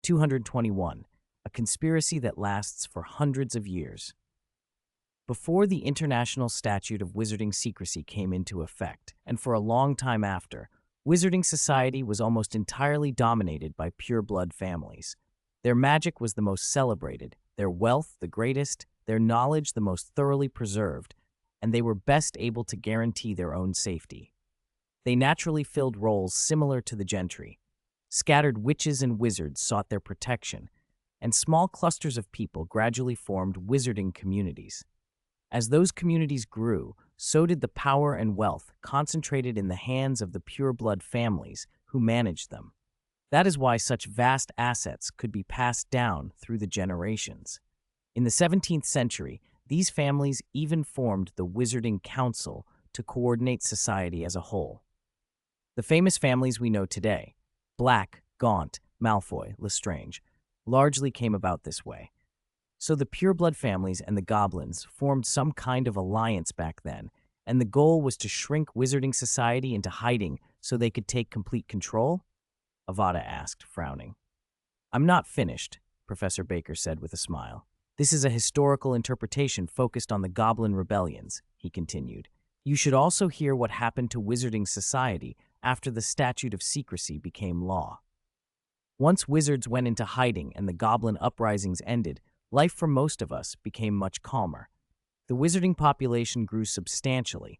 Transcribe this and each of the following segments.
221. A conspiracy that lasts for hundreds of years. Before the International Statute of Wizarding Secrecy came into effect, and for a long time after, wizarding society was almost entirely dominated by pure-blood families. Their magic was the most celebrated, their wealth the greatest, their knowledge the most thoroughly preserved, and they were best able to guarantee their own safety. They naturally filled roles similar to the gentry. Scattered witches and wizards sought their protection, and small clusters of people gradually formed wizarding communities. As those communities grew, so did the power and wealth concentrated in the hands of the pure-blood families who managed them. That is why such vast assets could be passed down through the generations. In the 17th century, these families even formed the Wizarding Council to coordinate society as a whole. The famous families we know today, Black, Gaunt, Malfoy, Lestrange, largely came about this way. So the pure-blood families and the goblins formed some kind of alliance back then, and the goal was to shrink wizarding society into hiding so they could take complete control? Avada asked, frowning. I'm not finished, Professor Baker said with a smile. This is a historical interpretation focused on the Goblin rebellions, he continued. You should also hear what happened to wizarding society after the Statute of Secrecy became law. Once wizards went into hiding and the Goblin uprisings ended, life for most of us became much calmer. The wizarding population grew substantially,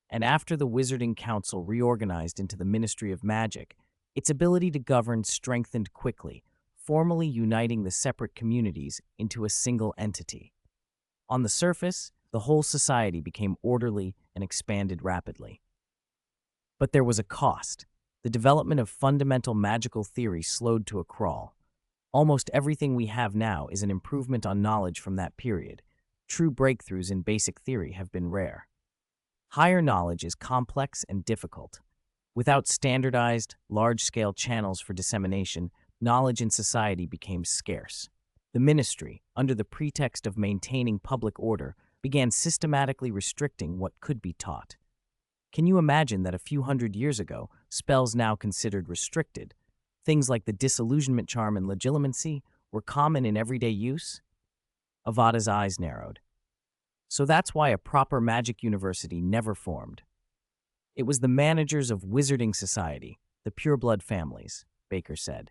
and after the Wizarding Council reorganized into the Ministry of Magic, its ability to govern strengthened quickly, formally uniting the separate communities into a single entity. On the surface, the whole society became orderly and expanded rapidly. But there was a cost. The development of fundamental magical theory slowed to a crawl. Almost everything we have now is an improvement on knowledge from that period. True breakthroughs in basic theory have been rare. Higher knowledge is complex and difficult. Without standardized, large-scale channels for dissemination, knowledge in society became scarce. The ministry, under the pretext of maintaining public order, began systematically restricting what could be taught. Can you imagine that a few hundred years ago, spells now considered restricted, things like the disillusionment charm and legilimency, were common in everyday use? Avada's eyes narrowed. So that's why a proper magic university never formed. It was the managers of wizarding society, the pure-blood families, Baker said.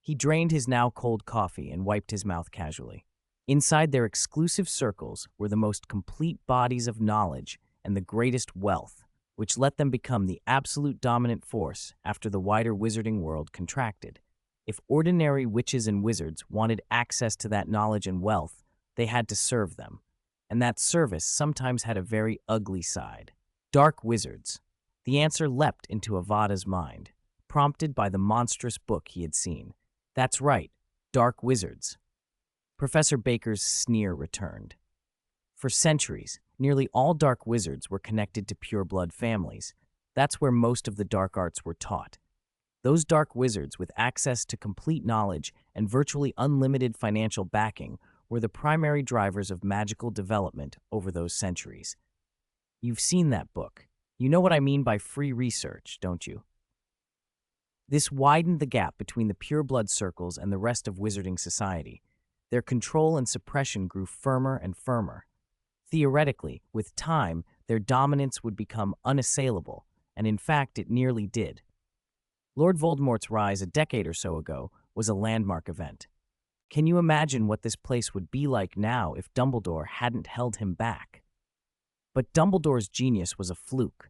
He drained his now cold coffee and wiped his mouth casually. Inside their exclusive circles were the most complete bodies of knowledge and the greatest wealth, which let them become the absolute dominant force after the wider wizarding world contracted. If ordinary witches and wizards wanted access to that knowledge and wealth, they had to serve them, and that service sometimes had a very ugly side. Dark wizards. The answer leapt into Avada's mind, prompted by the monstrous book he had seen. That's right, dark wizards. Professor Baker's sneer returned. For centuries, nearly all dark wizards were connected to pure-blood families. That's where most of the dark arts were taught. Those dark wizards with access to complete knowledge and virtually unlimited financial backing were the primary drivers of magical development over those centuries. You've seen that book. You know what I mean by free research, don't you? This widened the gap between the pure-blood circles and the rest of wizarding society. Their control and suppression grew firmer and firmer. Theoretically, with time, their dominance would become unassailable, and in fact it nearly did. Lord Voldemort's rise a decade or so ago was a landmark event. Can you imagine what this place would be like now if Dumbledore hadn't held him back? But Dumbledore's genius was a fluke,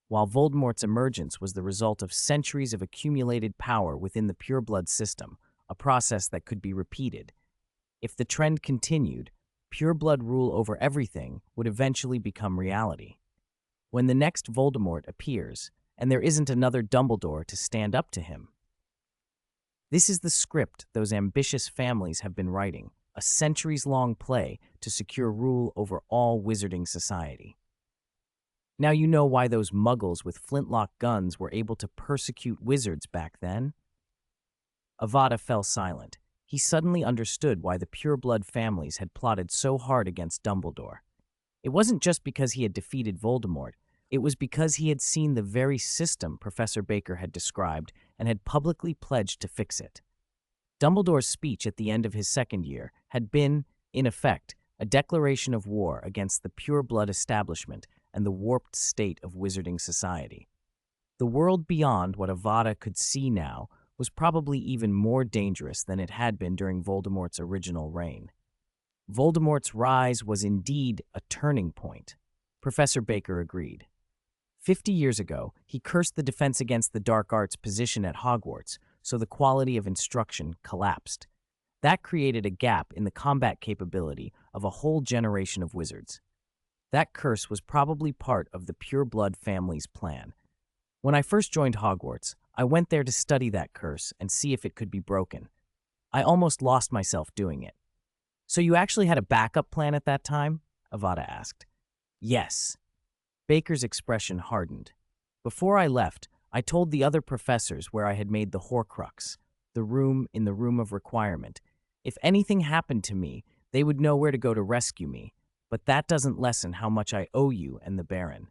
while Voldemort's emergence was the result of centuries of accumulated power within the pure-blood system, a process that could be repeated. If the trend continued, pure-blood rule over everything would eventually become reality. When the next Voldemort appears, and there isn't another Dumbledore to stand up to him. This is the script those ambitious families have been writing, a centuries-long play to secure rule over all wizarding society. Now you know why those muggles with flintlock guns were able to persecute wizards back then? Avada fell silent. He suddenly understood why the pure-blood families had plotted so hard against Dumbledore. It wasn't just because he had defeated Voldemort. It was because he had seen the very system Professor Baker had described and had publicly pledged to fix it. Dumbledore's speech at the end of his second year had been, in effect, a declaration of war against the pure-blood establishment and the warped state of wizarding society. The world beyond what Avada could see now was probably even more dangerous than it had been during Voldemort's original reign. Voldemort's rise was indeed a turning point. Professor Baker agreed. 50 years ago, he cursed the Defense Against the Dark Arts position at Hogwarts, so the quality of instruction collapsed. That created a gap in the combat capability of a whole generation of wizards. That curse was probably part of the pure-blood family's plan. When I first joined Hogwarts, I went there to study that curse and see if it could be broken. I almost lost myself doing it. So you actually had a backup plan at that time? Avada asked. Yes. Baker's expression hardened. Before I left, I told the other professors where I had made the Horcrux, the room in the Room of Requirement. If anything happened to me, they would know where to go to rescue me, but that doesn't lessen how much I owe you and the Baron.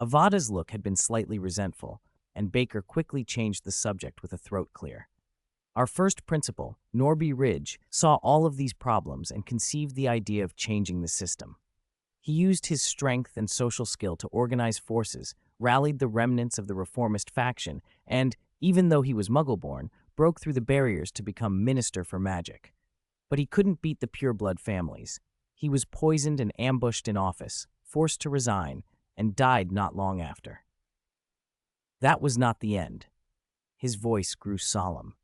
Avada's look had been slightly resentful, and Baker quickly changed the subject with a throat clear. Our first principal, Norby Ridge, saw all of these problems and conceived the idea of changing the system. He used his strength and social skill to organize forces, rallied the remnants of the reformist faction, and, even though he was Muggle-born, broke through the barriers to become Minister for Magic. But he couldn't beat the pure-blood families. He was poisoned and ambushed in office, forced to resign, and died not long after. That was not the end. His voice grew solemn.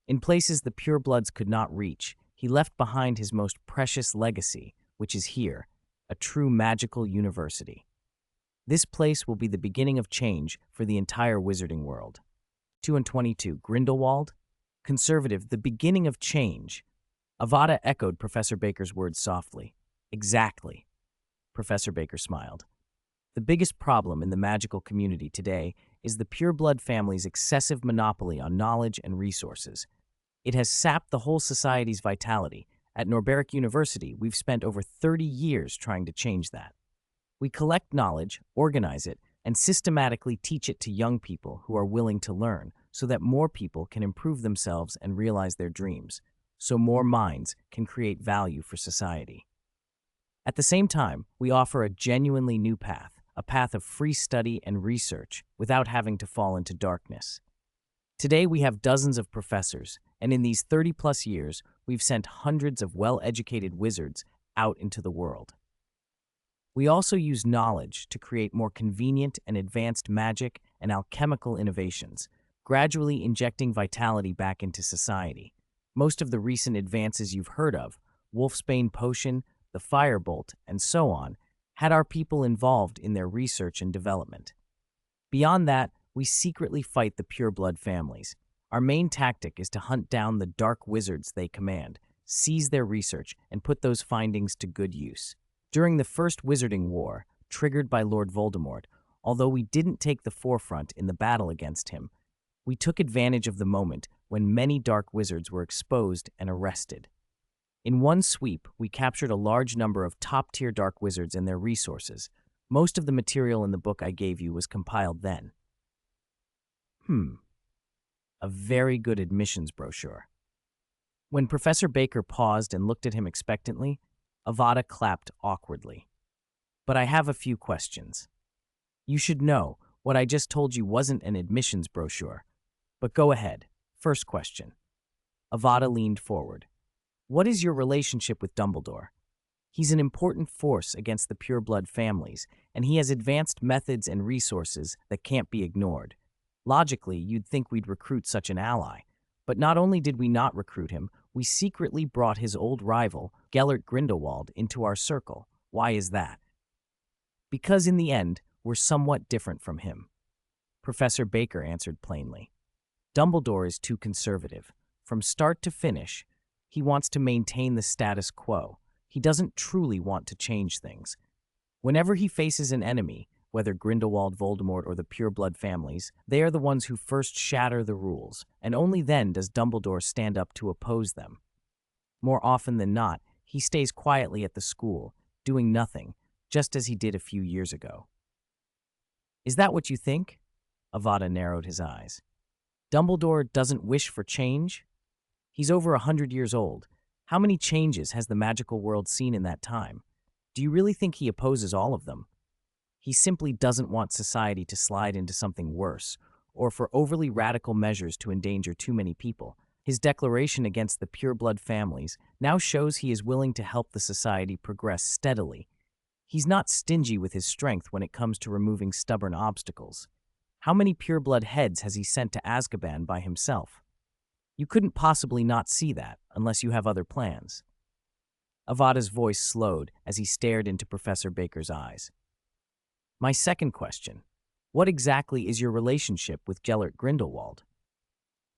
In places the purebloods could not reach, he left behind his most precious legacy, which is here, a true magical university. This place will be the beginning of change for the entire wizarding world. 2 and 22, Grindelwald? Conservative, the beginning of change. Avada echoed Professor Baker's words softly. Exactly. Professor Baker smiled. The biggest problem in the magical community today is the pureblood family's excessive monopoly on knowledge and resources. It has sapped the whole society's vitality. At Norberic University, we've spent over 30 years trying to change that. We collect knowledge, organize it, and systematically teach it to young people who are willing to learn so that more people can improve themselves and realize their dreams, so more minds can create value for society. At the same time, we offer a genuinely new path, a path of free study and research without having to fall into darkness. Today we have dozens of professors, and in these 30-plus years, we've sent hundreds of well-educated wizards out into the world. We also use knowledge to create more convenient and advanced magic and alchemical innovations, gradually injecting vitality back into society. Most of the recent advances you've heard of, Wolfsbane Potion, the Firebolt, and so on, had our people involved in their research and development. Beyond that, we secretly fight the pureblood families. Our main tactic is to hunt down the dark wizards they command, seize their research, and put those findings to good use. During the First Wizarding War, triggered by Lord Voldemort, although we didn't take the forefront in the battle against him, we took advantage of the moment when many dark wizards were exposed and arrested. In one sweep, we captured a large number of top-tier dark wizards and their resources. Most of the material in the book I gave you was compiled then. A very good admissions brochure. When Professor Baker paused and looked at him expectantly, Avada clapped awkwardly. But I have a few questions. You should know, what I just told you wasn't an admissions brochure. But go ahead. First question. Avada leaned forward. What is your relationship with Dumbledore? He's an important force against the pureblood families, and he has advanced methods and resources that can't be ignored. Logically, you'd think we'd recruit such an ally. But not only did we not recruit him, we secretly brought his old rival, Gellert Grindelwald, into our circle. Why is that? Because in the end, we're somewhat different from him. Professor Baker answered plainly. Dumbledore is too conservative. From start to finish, he wants to maintain the status quo. He doesn't truly want to change things. Whenever he faces an enemy, whether Grindelwald, Voldemort, or the pureblood families, they are the ones who first shatter the rules, and only then does Dumbledore stand up to oppose them. More often than not, he stays quietly at the school, doing nothing, just as he did a few years ago. Is that what you think? Avada narrowed his eyes. Dumbledore doesn't wish for change? He's over 100 years old. How many changes has the magical world seen in that time? Do you really think he opposes all of them? He simply doesn't want society to slide into something worse, or for overly radical measures to endanger too many people. His declaration against the pureblood families now shows he is willing to help the society progress steadily. He's not stingy with his strength when it comes to removing stubborn obstacles. How many pureblood heads has he sent to Azkaban by himself? You couldn't possibly not see that, unless you have other plans. Avada's voice slowed as he stared into Professor Baker's eyes. My second question. What exactly is your relationship with Gellert Grindelwald?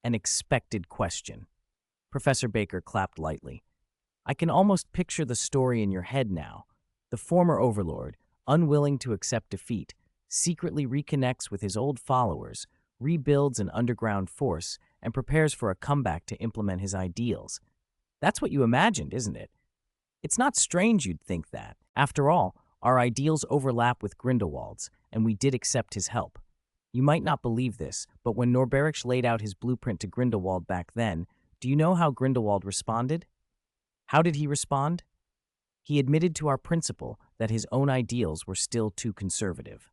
An expected question. Professor Baker clapped lightly. I can almost picture the story in your head now. The former overlord, unwilling to accept defeat, secretly reconnects with his old followers, rebuilds an underground force, and prepares for a comeback to implement his ideals. That's what you imagined, isn't it? It's not strange you'd think that. After all, our ideals overlap with Grindelwald's, and we did accept his help. You might not believe this, but when Norberich laid out his blueprint to Grindelwald back then, do you know how Grindelwald responded? How did he respond? He admitted to our principal that his own ideals were still too conservative.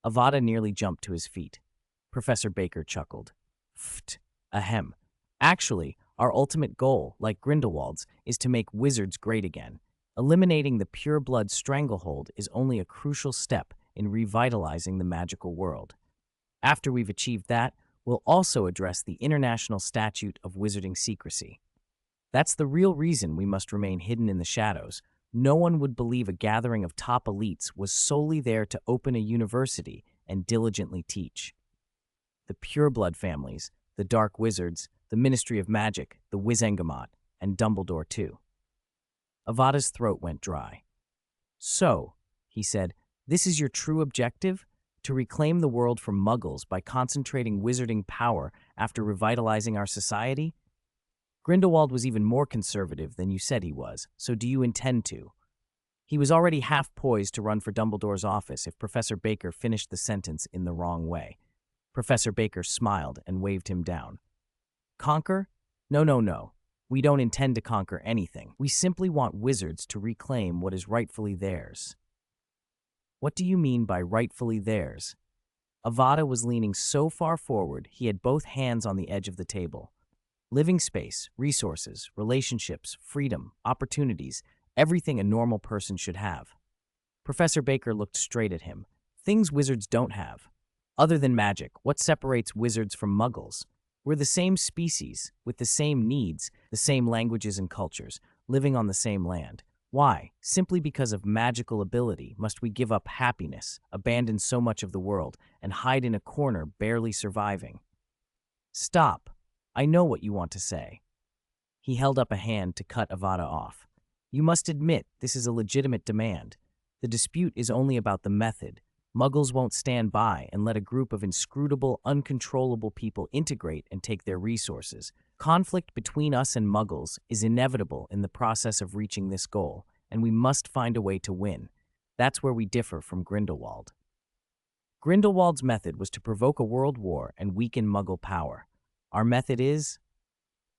Avada nearly jumped to his feet. Professor Baker chuckled. Pfft, ahem. Actually, our ultimate goal, like Grindelwald's, is to make wizards great again. Eliminating the pure-blood stranglehold is only a crucial step in revitalizing the magical world. After we've achieved that, we'll also address the International Statute of Wizarding Secrecy. That's the real reason we must remain hidden in the shadows. No one would believe a gathering of top elites was solely there to open a university and diligently teach. The pureblood families, the Dark Wizards, the Ministry of Magic, the Wizengamot, and Dumbledore too. Avada's throat went dry. So, he said, this is your true objective? To reclaim the world from muggles by concentrating wizarding power after revitalizing our society? Grindelwald was even more conservative than you said he was, so do you intend to? He was already half poised to run for Dumbledore's office if Professor Baker finished the sentence in the wrong way. Professor Baker smiled and waved him down. Conquer? No, no, no. We don't intend to conquer anything. We simply want wizards to reclaim what is rightfully theirs. What do you mean by rightfully theirs? Avada was leaning so far forward he had both hands on the edge of the table. Living space, resources, relationships, freedom, opportunities, everything a normal person should have. Professor Baker looked straight at him. Things wizards don't have. Other than magic, what separates wizards from muggles? We're the same species, with the same needs, the same languages and cultures, living on the same land. Why? Simply because of magical ability must we give up happiness, abandon so much of the world, and hide in a corner barely surviving? Stop. I know what you want to say. He held up a hand to cut Avada off. You must admit this is a legitimate demand. The dispute is only about the method. Muggles won't stand by and let a group of inscrutable, uncontrollable people integrate and take their resources. Conflict between us and Muggles is inevitable in the process of reaching this goal, and we must find a way to win. That's where we differ from Grindelwald. Grindelwald's method was to provoke a world war and weaken Muggle power. Our method is...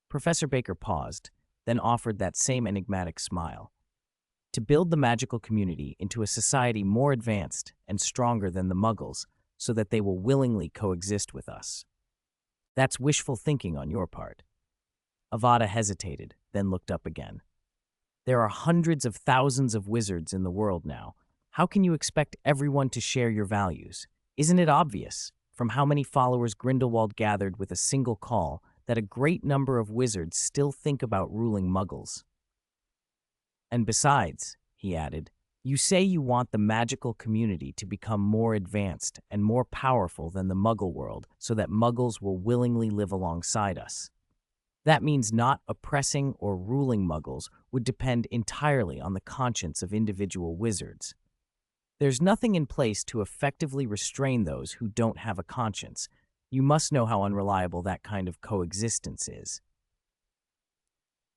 Professor Baker paused, then offered that same enigmatic smile. To build the magical community into a society more advanced and stronger than the Muggles, so that they will willingly coexist with us. That's wishful thinking on your part. Avada hesitated, then looked up again. There are hundreds of thousands of wizards in the world now. How can you expect everyone to share your values? Isn't it obvious, from how many followers Grindelwald gathered with a single call, that a great number of wizards still think about ruling Muggles? And besides, he added, you say you want the magical community to become more advanced and more powerful than the Muggle world so that Muggles will willingly live alongside us. That means not oppressing or ruling Muggles would depend entirely on the conscience of individual wizards. There's nothing in place to effectively restrain those who don't have a conscience. You must know how unreliable that kind of coexistence is.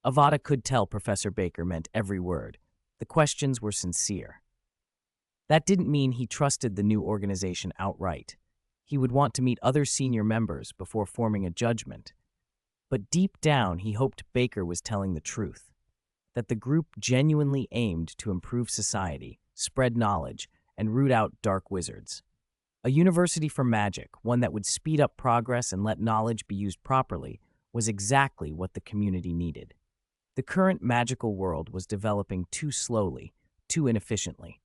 Avada could tell Professor Baker meant every word. The questions were sincere. That didn't mean he trusted the new organization outright. He would want to meet other senior members before forming a judgment. But deep down, he hoped Baker was telling the truth, that the group genuinely aimed to improve society, spread knowledge, and root out dark wizards. A university for magic, one that would speed up progress and let knowledge be used properly, was exactly what the community needed. The current magical world was developing too slowly, too inefficiently.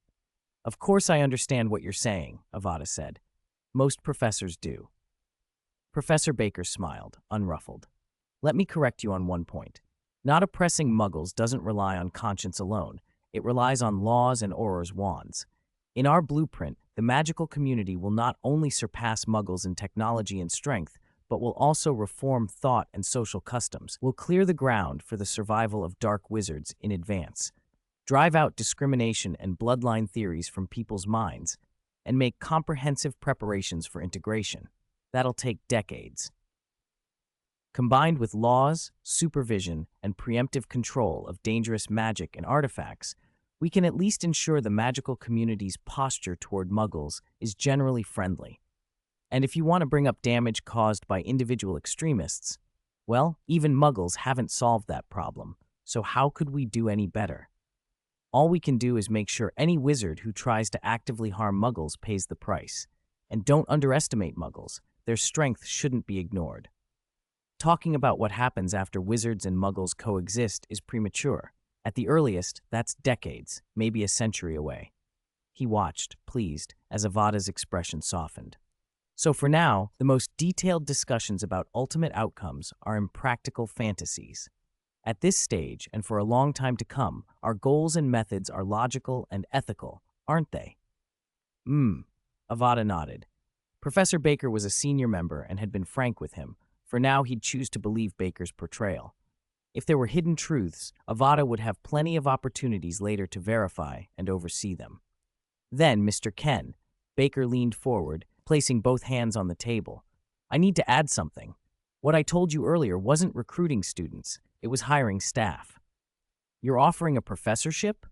Of course I understand what you're saying, Avada said. Most professors do. Professor Baker smiled, unruffled. Let me correct you on one point. Not oppressing muggles doesn't rely on conscience alone. It relies on laws and Auror's wands. In our blueprint, the magical community will not only surpass muggles in technology and strength, but will also reform thought and social customs, will clear the ground for the survival of dark wizards in advance, drive out discrimination and bloodline theories from people's minds, and make comprehensive preparations for integration. That'll take decades. Combined with laws, supervision, and preemptive control of dangerous magic and artifacts, we can at least ensure the magical community's posture toward muggles is generally friendly. And if you want to bring up damage caused by individual extremists, well, even muggles haven't solved that problem, so how could we do any better? All we can do is make sure any wizard who tries to actively harm muggles pays the price. And don't underestimate muggles. Their strength shouldn't be ignored. Talking about what happens after wizards and muggles coexist is premature. At the earliest, that's decades, maybe a century away. He watched, pleased, as Avada's expression softened. So for now, the most detailed discussions about ultimate outcomes are impractical fantasies. At this stage, and for a long time to come, our goals and methods are logical and ethical, aren't they? Avada nodded. Professor Baker was a senior member and had been frank with him. For now, he'd choose to believe Baker's portrayal. If there were hidden truths, Avada would have plenty of opportunities later to verify and oversee them. Then, Mr. Ken, Baker leaned forward, placing both hands on the table. I need to add something. What I told you earlier wasn't recruiting students, it was hiring staff. You're offering a professorship?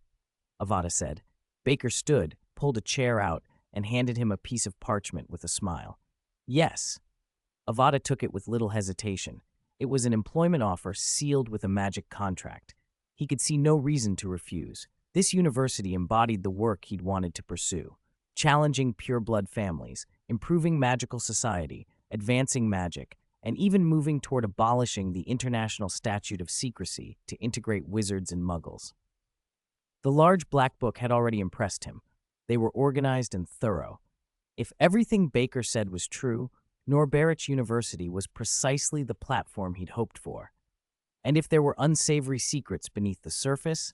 Avada said. Baker stood, pulled a chair out, and handed him a piece of parchment with a smile. Yes. Avada took it with little hesitation. It was an employment offer sealed with a magic contract. He could see no reason to refuse. This university embodied the work he'd wanted to pursue. Challenging pure-blood families, improving magical society, advancing magic, and even moving toward abolishing the International Statute of Secrecy to integrate wizards and muggles. The large black book had already impressed him. They were organized and thorough. If everything Baker said was true, Norberich University was precisely the platform he'd hoped for. And if there were unsavory secrets beneath the surface,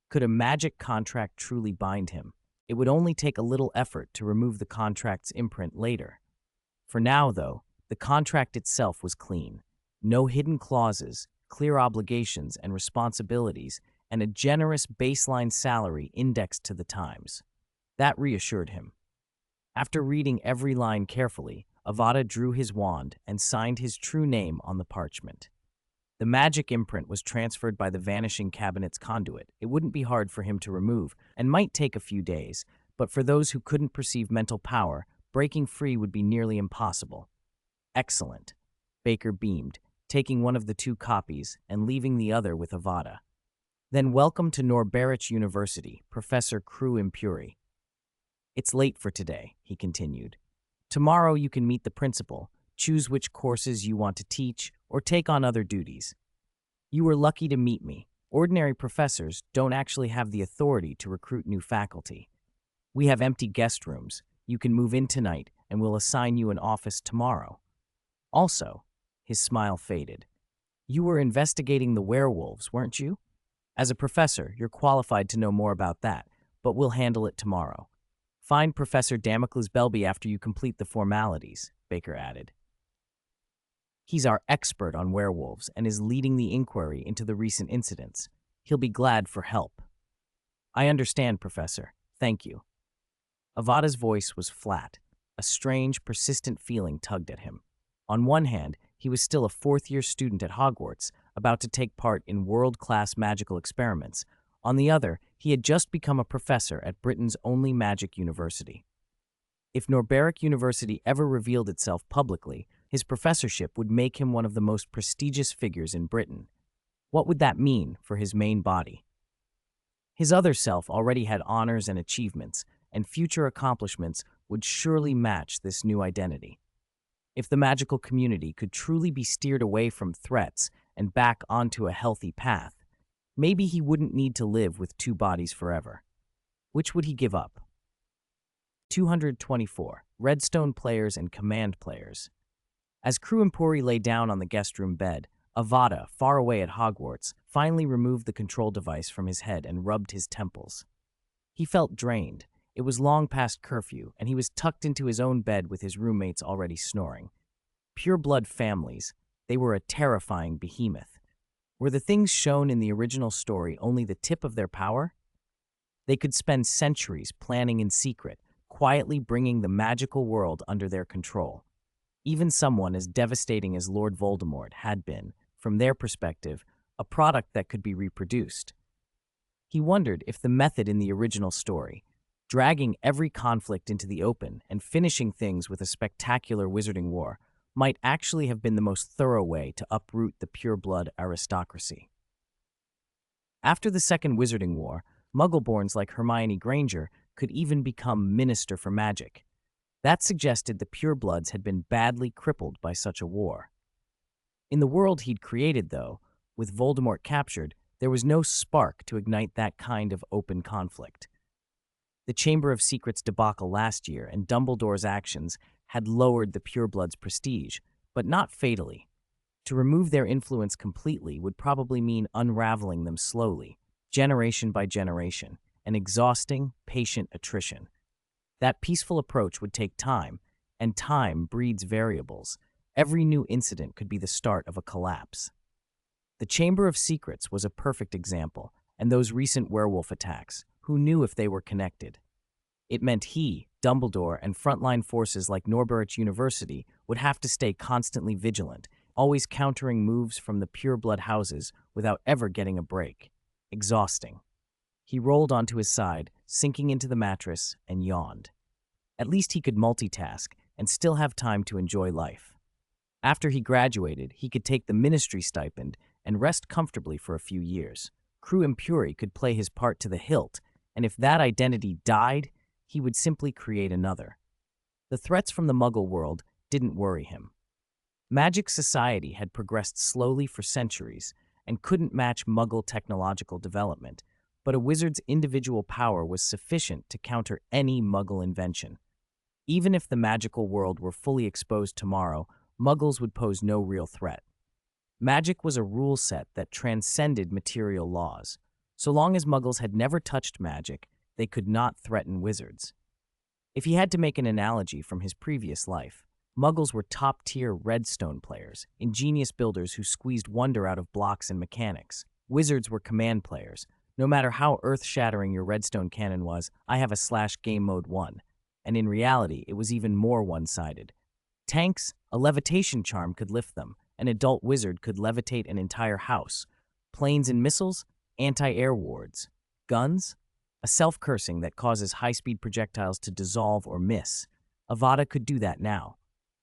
could a magic contract truly bind him? It would only take a little effort to remove the contract's imprint later. For now, though, the contract itself was clean. No hidden clauses, clear obligations and responsibilities, and a generous baseline salary indexed to the times. That reassured him. After reading every line carefully, Avada drew his wand and signed his true name on the parchment. The magic imprint was transferred by the vanishing cabinet's conduit. It wouldn't be hard for him to remove, and might take a few days, but for those who couldn't perceive mental power, breaking free would be nearly impossible. Excellent. Baker beamed, taking one of the two copies and leaving the other with Avada. Then welcome to Norberich University, Professor Crew Impuri. It's late for today, he continued. Tomorrow you can meet the principal, choose which courses you want to teach, or take on other duties. You were lucky to meet me. Ordinary professors don't actually have the authority to recruit new faculty. We have empty guest rooms. You can move in tonight, and we'll assign you an office tomorrow. Also, his smile faded. You were investigating the werewolves, weren't you? As a professor, you're qualified to know more about that, but we'll handle it tomorrow. Find Professor Damocles Belby after you complete the formalities, Baker added. He's our expert on werewolves and is leading the inquiry into the recent incidents. He'll be glad for help. I understand, Professor. Thank you. Avada's voice was flat. A strange, persistent feeling tugged at him. On one hand, he was still a fourth-year student at Hogwarts, about to take part in world-class magical experiments. On the other, he had just become a professor at Britain's only magic university. If Norberich University ever revealed itself publicly, His professorship would make him one of the most prestigious figures in Britain. What would that mean for his main body? His other self already had honors and achievements, and future accomplishments would surely match this new identity. If the magical community could truly be steered away from threats and back onto a healthy path, maybe he wouldn't need to live with two bodies forever. Which would he give up? 224. Redstone players and command players. As Crew Empori lay down on the guest room bed, Avada, far away at Hogwarts, finally removed the control device from his head and rubbed his temples. He felt drained. It was long past curfew, and he was tucked into his own bed with his roommates already snoring. Pure-blood families, they were a terrifying behemoth. Were the things shown in the original story only the tip of their power? They could spend centuries planning in secret, quietly bringing the magical world under their control. Even someone as devastating as Lord Voldemort had been, from their perspective, a product that could be reproduced. He wondered if the method in the original story, dragging every conflict into the open and finishing things with a spectacular wizarding war, might actually have been the most thorough way to uproot the pure-blood aristocracy. After the Second Wizarding War, Muggleborns like Hermione Granger could even become Minister for Magic. That suggested the purebloods had been badly crippled by such a war. In the world he'd created, though, with Voldemort captured, there was no spark to ignite that kind of open conflict. The Chamber of Secrets debacle last year and Dumbledore's actions had lowered the purebloods' prestige, but not fatally. To remove their influence completely would probably mean unraveling them slowly, generation by generation, an exhausting, patient attrition. That peaceful approach would take time, and time breeds variables. Every new incident could be the start of a collapse. The Chamber of Secrets was a perfect example, and those recent werewolf attacks, who knew if they were connected? It meant he, Dumbledore, and frontline forces like Norberich University would have to stay constantly vigilant, always countering moves from the pureblood houses without ever getting a break. Exhausting. He rolled onto his side, sinking into the mattress, and yawned. At least he could multitask and still have time to enjoy life. After he graduated, he could take the ministry stipend and rest comfortably for a few years. Crew Empori could play his part to the hilt, and if that identity died, he would simply create another. The threats from the Muggle world didn't worry him. Magic society had progressed slowly for centuries and couldn't match Muggle technological development, but a wizard's individual power was sufficient to counter any Muggle invention. Even if the magical world were fully exposed tomorrow, Muggles would pose no real threat. Magic was a rule set that transcended material laws. So long as Muggles had never touched magic, they could not threaten wizards. If he had to make an analogy from his previous life, Muggles were top-tier redstone players, ingenious builders who squeezed wonder out of blocks and mechanics. Wizards were command players. No matter how earth-shattering your redstone cannon was, I have a /game mode 1. And in reality, it was even more one-sided. Tanks, a levitation charm could lift them. An adult wizard could levitate an entire house. Planes and missiles, anti-air wards. Guns, a self-cursing that causes high-speed projectiles to dissolve or miss. Avada could do that now.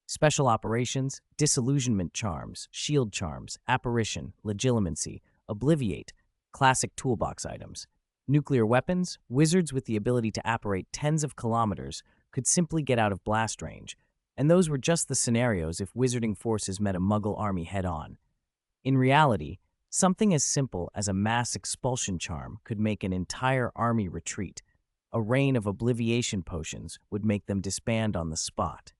Special operations, disillusionment charms, shield charms, apparition, legilimency, obliviate, classic toolbox items. Nuclear weapons, wizards with the ability to apparate tens of kilometers could simply get out of blast range, and those were just the scenarios if wizarding forces met a Muggle army head-on. In reality, something as simple as a mass expulsion charm could make an entire army retreat. A rain of obliviation potions would make them disband on the spot.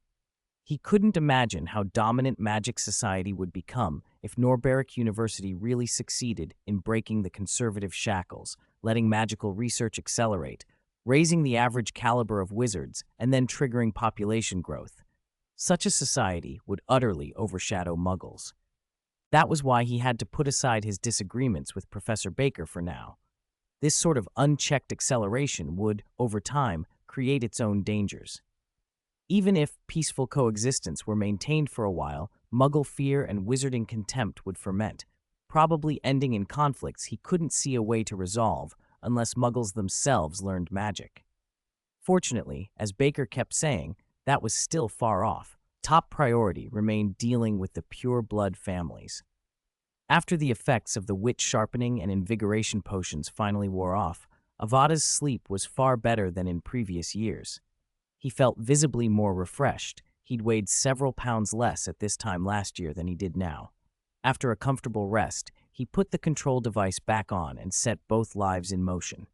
He couldn't imagine how dominant magic society would become if Norberich University really succeeded in breaking the conservative shackles, letting magical research accelerate, raising the average caliber of wizards, and then triggering population growth. Such a society would utterly overshadow Muggles. That was why he had to put aside his disagreements with Professor Baker for now. This sort of unchecked acceleration would, over time, create its own dangers. Even if peaceful coexistence were maintained for a while, Muggle fear and wizarding contempt would ferment, probably ending in conflicts he couldn't see a way to resolve unless Muggles themselves learned magic. Fortunately, as Baker kept saying, that was still far off. Top priority remained dealing with the pure-blood families. After the effects of the wit sharpening and invigoration potions finally wore off, Avada's sleep was far better than in previous years. He felt visibly more refreshed. He'd weighed several pounds less at this time last year than he did now. After a comfortable rest, he put the control device back on and set both lives in motion.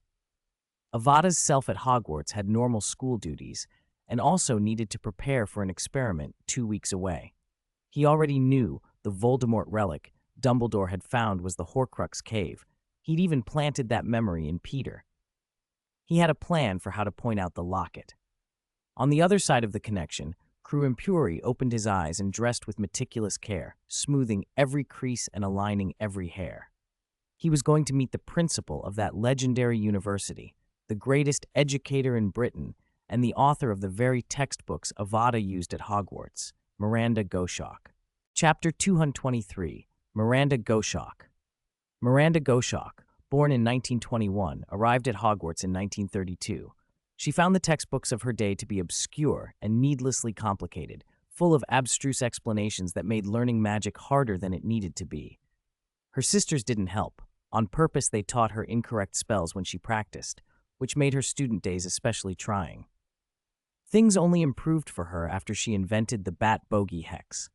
Avada's self at Hogwarts had normal school duties and also needed to prepare for an experiment 2 weeks away. He already knew the Voldemort relic Dumbledore had found was the Horcrux cave. He'd even planted that memory in Peter. He had a plan for how to point out the locket. On the other side of the connection, Crew Impuri opened his eyes and dressed with meticulous care, smoothing every crease and aligning every hair. He was going to meet the principal of that legendary university, the greatest educator in Britain, and the author of the very textbooks Avada used at Hogwarts, Miranda Goshawk. Chapter 223, Miranda Goshawk. Miranda Goshawk, born in 1921, arrived at Hogwarts in 1932. She found the textbooks of her day to be obscure and needlessly complicated, full of abstruse explanations that made learning magic harder than it needed to be. Her sisters didn't help. On purpose, they taught her incorrect spells when she practiced, which made her student days especially trying. Things only improved for her after she invented the bat bogey hex.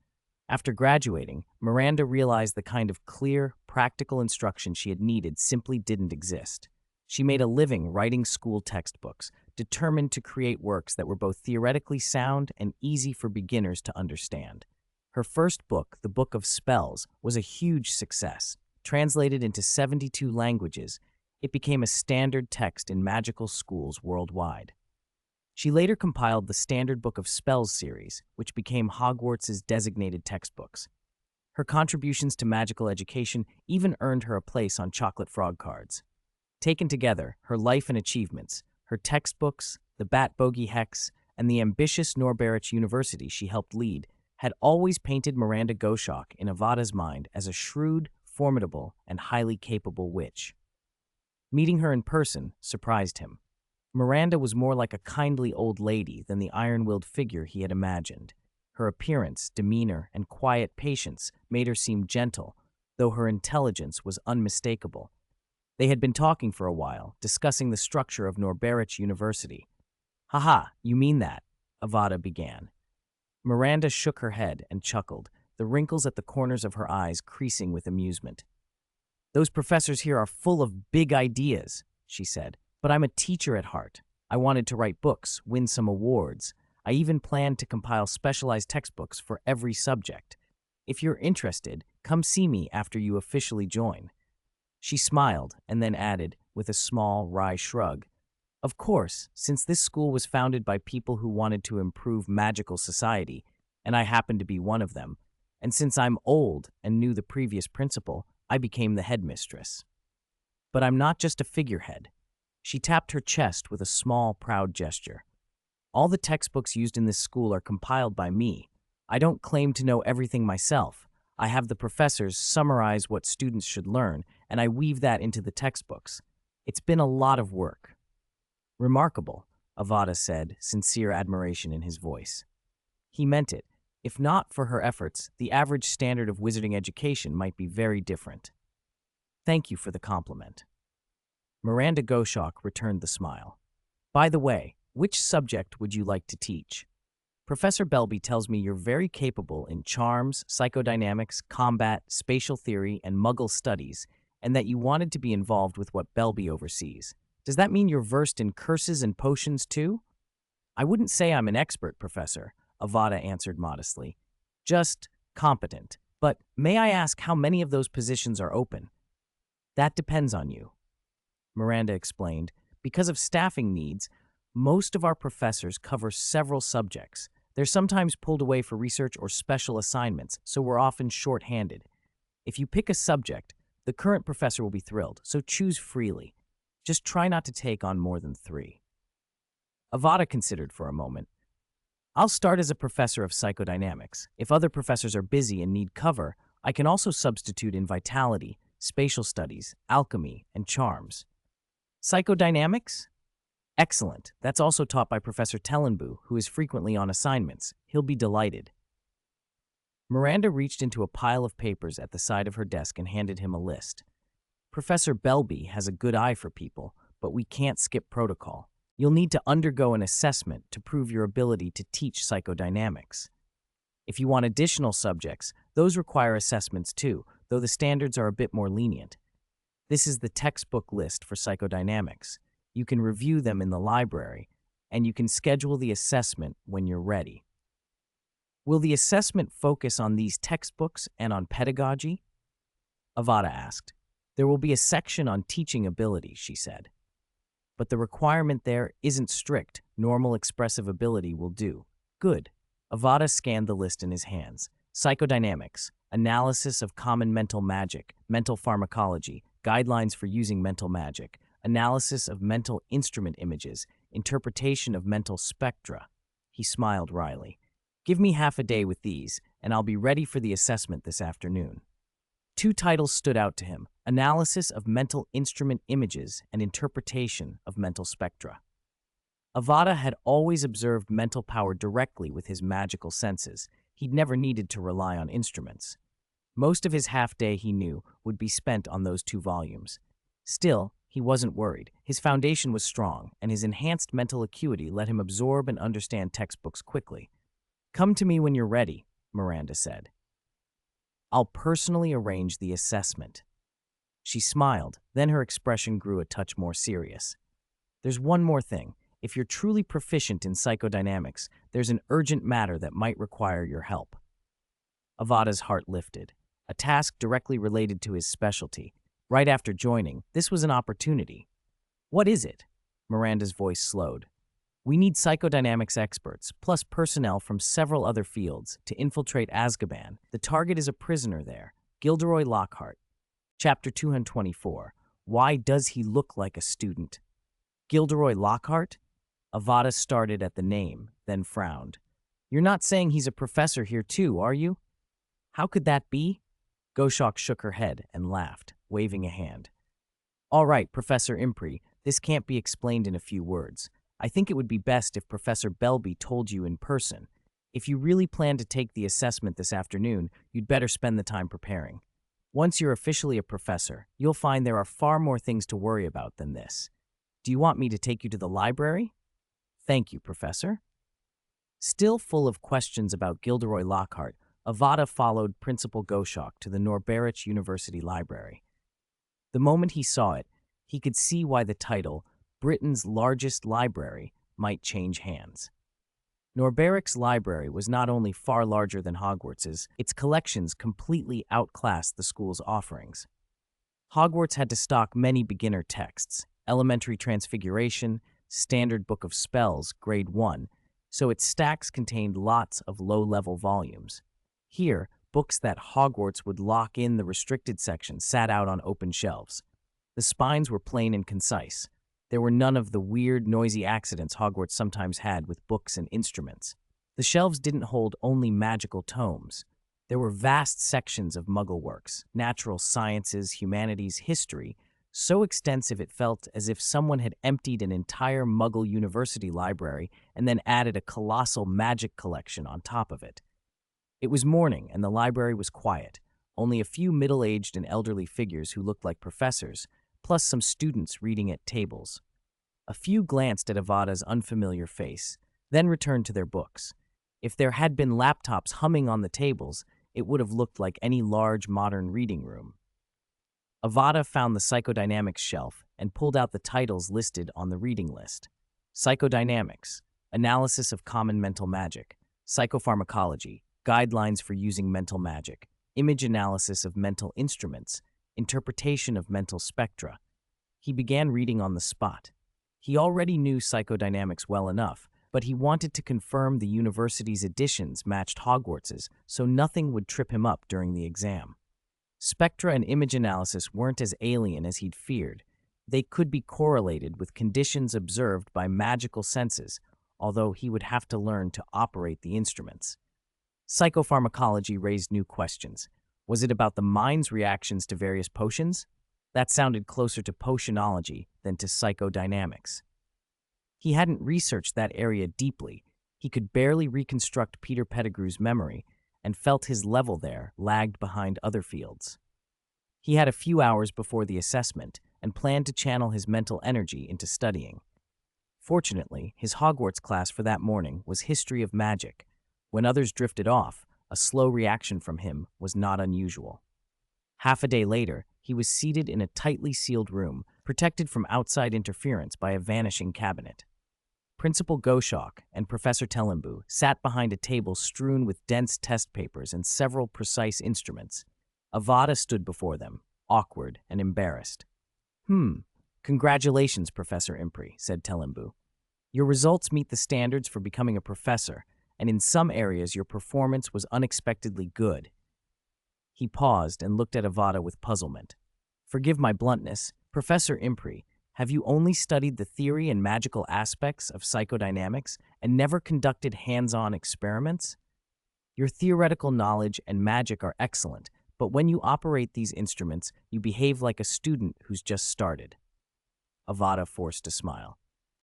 After graduating, Miranda realized the kind of clear, practical instruction she had needed simply didn't exist. She made a living writing school textbooks, determined to create works that were both theoretically sound and easy for beginners to understand. Her first book, The Book of Spells, was a huge success. Translated into 72 languages, it became a standard text in magical schools worldwide. She later compiled the Standard Book of Spells series, which became Hogwarts' designated textbooks. Her contributions to magical education even earned her a place on chocolate frog cards. Taken together, her life and achievements, her textbooks, the Bat Bogey Hex, and the ambitious Norberich University she helped lead, had always painted Miranda Goshawk in Avada's mind as a shrewd, formidable, and highly capable witch. Meeting her in person surprised him. Miranda was more like a kindly old lady than the iron-willed figure he had imagined. Her appearance, demeanor, and quiet patience made her seem gentle, though her intelligence was unmistakable. They had been talking for a while, discussing the structure of Norberich University. "Haha, you mean that," Avada began. Miranda shook her head and chuckled, the wrinkles at the corners of her eyes creasing with amusement. "Those professors here are full of big ideas," she said. "But I'm a teacher at heart. I wanted to write books, win some awards. I even planned to compile specialized textbooks for every subject. If you're interested, come see me after you officially join." She smiled and then added, with a small, wry shrug, "Of course, since this school was founded by people who wanted to improve magical society, and I happened to be one of them, and since I'm old and knew the previous principal, I became the headmistress. But I'm not just a figurehead." She tapped her chest with a small, proud gesture. "All the textbooks used in this school are compiled by me. I don't claim to know everything myself. I have the professors summarize what students should learn, and I weave that into the textbooks. It's been a lot of work." "Remarkable," Avada said, sincere admiration in his voice. He meant it. If not for her efforts, the average standard of wizarding education might be very different. "Thank you for the compliment." Miranda Goshawk returned the smile. "By the way, which subject would you like to teach? Professor Belby tells me you're very capable in charms, psychodynamics, combat, spatial theory, and Muggle studies, and that you wanted to be involved with what Belby oversees. Does that mean you're versed in curses and potions too?" "I wouldn't say I'm an expert, Professor," Avada answered modestly. "Just competent. But may I ask how many of those positions are open?" "That depends on you," Miranda explained. "Because of staffing needs, most of our professors cover several subjects. They're sometimes pulled away for research or special assignments, so we're often short-handed. If you pick a subject, the current professor will be thrilled, so choose freely. Just try not to take on more than 3. Avada considered for a moment. "I'll start as a professor of psychodynamics. If other professors are busy and need cover, I can also substitute in vitality, spatial studies, alchemy, and charms." "Psychodynamics? Excellent. That's also taught by Professor Tellenbu, who is frequently on assignments. He'll be delighted." Miranda reached into a pile of papers at the side of her desk and handed him a list. Professor Belby has a good eye for people, but we can't skip protocol. You'll need to undergo an assessment to prove your ability to teach psychodynamics. If you want additional subjects, those require assessments too, though the standards are a bit more lenient. This is the textbook list for psychodynamics. You can review them in the library, and you can schedule the assessment when you're ready. Will the assessment focus on these textbooks and on pedagogy? Avada asked. There will be a section on teaching ability, she said. But the requirement there isn't strict. Normal expressive ability will do. Good. Avada scanned the list in his hands. Psychodynamics, analysis of common mental magic, mental pharmacology, guidelines for using mental magic, analysis of mental instrument images, interpretation of mental spectra. He smiled wryly. Give me half a day with these, and I'll be ready for the assessment this afternoon. Two titles stood out to him: analysis of mental instrument images and interpretation of mental spectra. Avada had always observed mental power directly with his magical senses. He'd never needed to rely on instruments. Most of his half-day, he knew, would be spent on those two volumes. Still, he wasn't worried. His foundation was strong, and his enhanced mental acuity let him absorb and understand textbooks quickly. Come to me when you're ready, Miranda said. I'll personally arrange the assessment. She smiled, then her expression grew a touch more serious. There's one more thing. If you're truly proficient in psychodynamics, there's an urgent matter that might require your help. Avada's heart lifted. A task directly related to his specialty. Right after joining, this was an opportunity. What is it? Miranda's voice slowed. We need psychodynamics experts, plus personnel from several other fields, to infiltrate Azkaban. The target is a prisoner there, Gilderoy Lockhart. Chapter 224. Why does he look like a student? Gilderoy Lockhart? Avada started at the name, then frowned. You're not saying he's a professor here too, are you? How could that be? Goshawk shook her head and laughed, waving a hand. All right, Professor Impri, this can't be explained in a few words. I think it would be best if Professor Belby told you in person. If you really plan to take the assessment this afternoon, you'd better spend the time preparing. Once you're officially a professor, you'll find there are far more things to worry about than this. Do you want me to take you to the library? Thank you, Professor. Still full of questions about Gilderoy Lockhart, Avada followed Principal Goshawk to the Norberich University Library. The moment he saw it, he could see why the title, Britain's largest library, might change hands. Norberich's library was not only far larger than Hogwarts's, its collections completely outclassed the school's offerings. Hogwarts had to stock many beginner texts, Elementary Transfiguration, Standard Book of Spells, Grade 1, so its stacks contained lots of low-level volumes. Here, books that Hogwarts would lock in the restricted section sat out on open shelves. The spines were plain and concise. There were none of the weird, noisy accidents Hogwarts sometimes had with books and instruments. The shelves didn't hold only magical tomes. There were vast sections of Muggle works, natural sciences, humanities, history, so extensive it felt as if someone had emptied an entire Muggle university library and then added a colossal magic collection on top of it. It was morning, and the library was quiet. Only a few middle-aged and elderly figures who looked like professors, plus some students reading at tables. A few glanced at Avada's unfamiliar face, then returned to their books. If there had been laptops humming on the tables, it would have looked like any large modern reading room. Avada found the psychodynamics shelf and pulled out the titles listed on the reading list. Psychodynamics, analysis of common mental magic, psychopharmacology, guidelines for using mental magic, image analysis of mental instruments, interpretation of mental spectra. He began reading on the spot. He already knew psychodynamics well enough, but he wanted to confirm the university's editions matched Hogwarts's so nothing would trip him up during the exam. Spectra and image analysis weren't as alien as he'd feared. They could be correlated with conditions observed by magical senses, although he would have to learn to operate the instruments. Psychopharmacology raised new questions. Was it about the mind's reactions to various potions? That sounded closer to potionology than to psychodynamics. He hadn't researched that area deeply. He could barely reconstruct Peter Pettigrew's memory, and felt his level there lagged behind other fields. He had a few hours before the assessment and planned to channel his mental energy into studying. Fortunately, his Hogwarts class for that morning was History of Magic. When others drifted off, a slow reaction from him was not unusual. Half a day later, he was seated in a tightly sealed room, protected from outside interference by a vanishing cabinet. Principal Goshawk and Professor Tellembu sat behind a table strewn with dense test papers and several precise instruments. Avada stood before them, awkward and embarrassed. Congratulations, Professor Impri, said Tellembu. Your results meet the standards for becoming a professor, and in some areas your performance was unexpectedly good. He paused and looked at Avada with puzzlement. Forgive my bluntness, Professor Impri, have you only studied the theory and magical aspects of psychodynamics and never conducted hands-on experiments? Your theoretical knowledge and magic are excellent, but when you operate these instruments, you behave like a student who's just started. Avada forced a smile.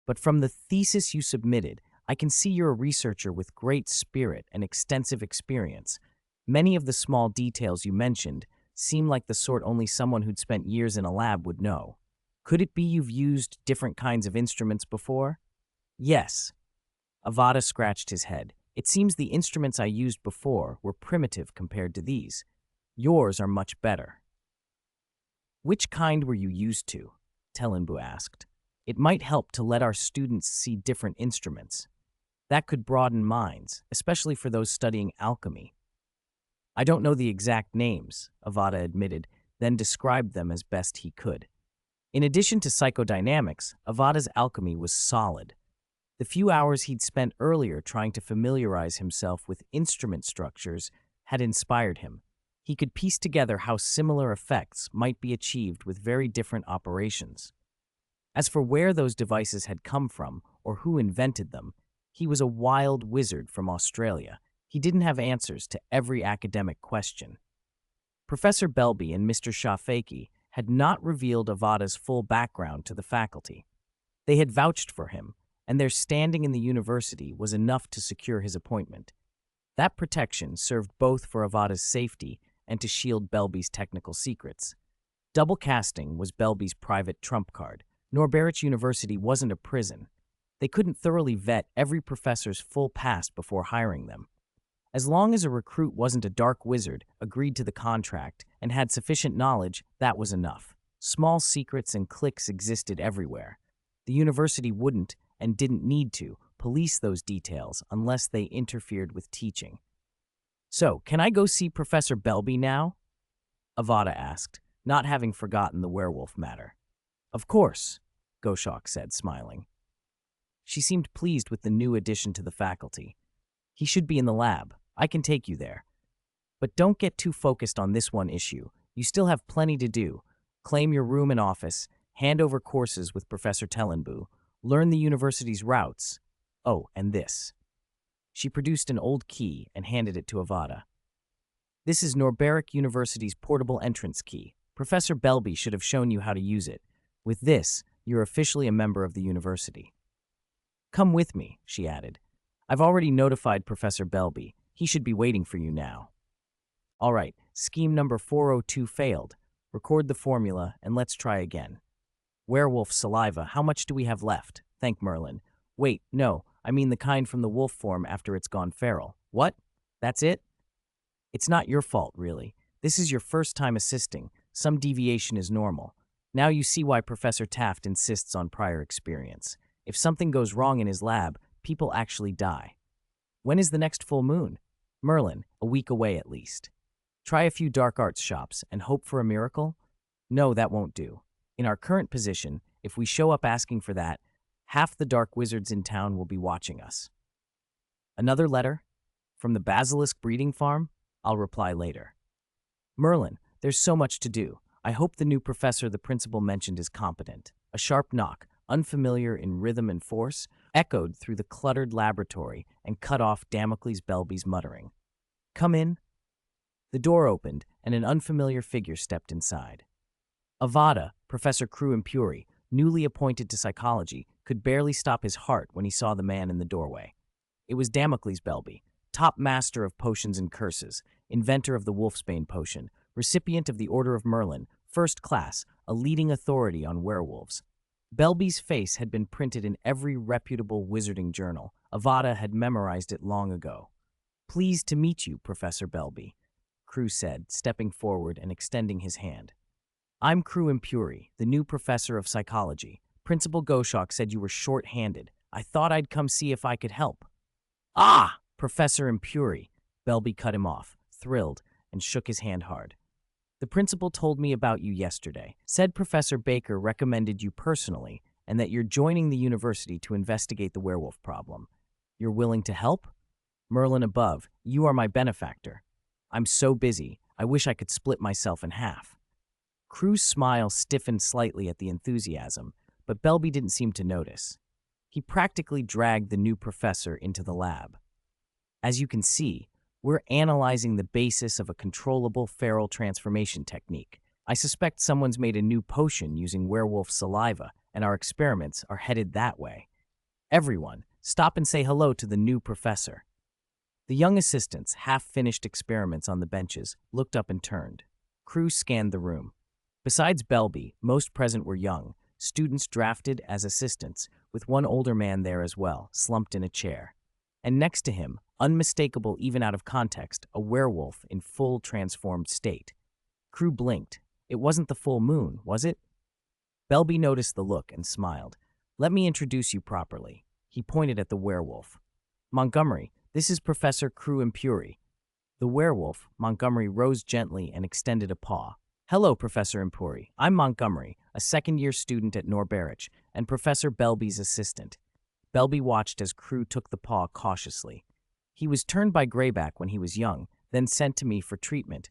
But from the thesis you submitted, I can see you're a researcher with great spirit and extensive experience. Many of the small details you mentioned seem like the sort only someone who'd spent years in a lab would know. Could it be you've used different kinds of instruments before? Yes. Avada scratched his head. It seems the instruments I used before were primitive compared to these. Yours are much better. Which kind were you used to? Tellembu asked. It might help to let our students see different instruments. That could broaden minds, especially for those studying alchemy. I don't know the exact names, Avada admitted, then described them as best he could. In addition to psychodynamics, Avada's alchemy was solid. The few hours he'd spent earlier trying to familiarize himself with instrument structures had inspired him. He could piece together how similar effects might be achieved with very different operations. As for where those devices had come from or who invented them, he was a wild wizard from Australia. He didn't have answers to every academic question. Professor Belby and Mr. Shafaki had not revealed Avada's full background to the faculty. They had vouched for him, and their standing in the university was enough to secure his appointment. That protection served both for Avada's safety and to shield Belby's technical secrets. Double casting was Belby's private trump card. Norberich University wasn't a prison. They couldn't thoroughly vet every professor's full past before hiring them. As long as a recruit wasn't a dark wizard, agreed to the contract, and had sufficient knowledge, that was enough. Small secrets and cliques existed everywhere. The university wouldn't, and didn't need to, police those details unless they interfered with teaching. So, can I go see Professor Belby now? Avada asked, not having forgotten the werewolf matter. Of course, Goshawk said, smiling. She seemed pleased with the new addition to the faculty. He should be in the lab. I can take you there. But don't get too focused on this one issue. You still have plenty to do. Claim your room and office, hand over courses with Professor Tellembu, learn the university's routes. Oh, and this. She produced an old key and handed it to Avada. This is Norberich University's portable entrance key. Professor Belby should have shown you how to use it. With this, you're officially a member of the university. Come with me, she added. I've already notified Professor Belby. He should be waiting for you now. All right, scheme number 402 failed. Record the formula and let's try again. Werewolf saliva, how much do we have left? Thank Merlin. Wait, no, I mean the kind from the wolf form after it's gone feral. What? That's it? It's not your fault, really. This is your first time assisting. Some deviation is normal. Now you see why Professor Taft insists on prior experience. If something goes wrong in his lab, people actually die. When is the next full moon? Merlin, a week away at least. Try a few dark arts shops and hope for a miracle? No, that won't do. In our current position, if we show up asking for that, half the dark wizards in town will be watching us. Another letter? From the Basilisk Breeding Farm? I'll reply later. Merlin, there's so much to do. I hope the new professor the principal mentioned is competent. A sharp knock, unfamiliar in rhythm and force, echoed through the cluttered laboratory and cut off Damocles Belby's muttering. Come in. The door opened, and an unfamiliar figure stepped inside. Avada, Professor Crew Impuri, newly appointed to psychology, could barely stop his heart when he saw the man in the doorway. It was Damocles Belby, top master of potions and curses, inventor of the wolfsbane potion, recipient of the Order of Merlin, first class, a leading authority on werewolves. Belby's face had been printed in every reputable wizarding journal. Avada had memorized it long ago. "Pleased to meet you, Professor Belby," Crew said, stepping forward and extending his hand. "I'm Crew Impuri, the new professor of psychology. Principal Goshawk said you were short-handed. I thought I'd come see if I could help." "Ah, Professor Impuri," Belby cut him off, thrilled, and shook his hand hard. "The principal told me about you yesterday. Said Professor Baker recommended you personally and that you're joining the university to investigate the werewolf problem. You're willing to help? Merlin above, you are my benefactor. I'm so busy, I wish I could split myself in half." Crew's smile stiffened slightly at the enthusiasm, but Belby didn't seem to notice. He practically dragged the new professor into the lab. "As you can see, we're analyzing the basis of a controllable feral transformation technique. I suspect someone's made a new potion using werewolf saliva, and our experiments are headed that way. Everyone, stop and say hello to the new professor." The young assistants, half-finished experiments on the benches, looked up and turned. Crew scanned the room. Besides Belby, most present were young, students drafted as assistants, with one older man there as well, slumped in a chair. And next to him, unmistakable even out of context, a werewolf in full transformed state. Crew blinked. It wasn't the full moon, was it? Belby noticed the look and smiled. "Let me introduce you properly." He pointed at the werewolf. "Montgomery, this is Professor Crew Impuri." The werewolf, Montgomery, rose gently and extended a paw. "Hello, Professor Impuri. I'm Montgomery, a second-year student at Norberich, and Professor Belby's assistant." Belby watched as Crew took the paw cautiously. "He was turned by Greyback when he was young, then sent to me for treatment."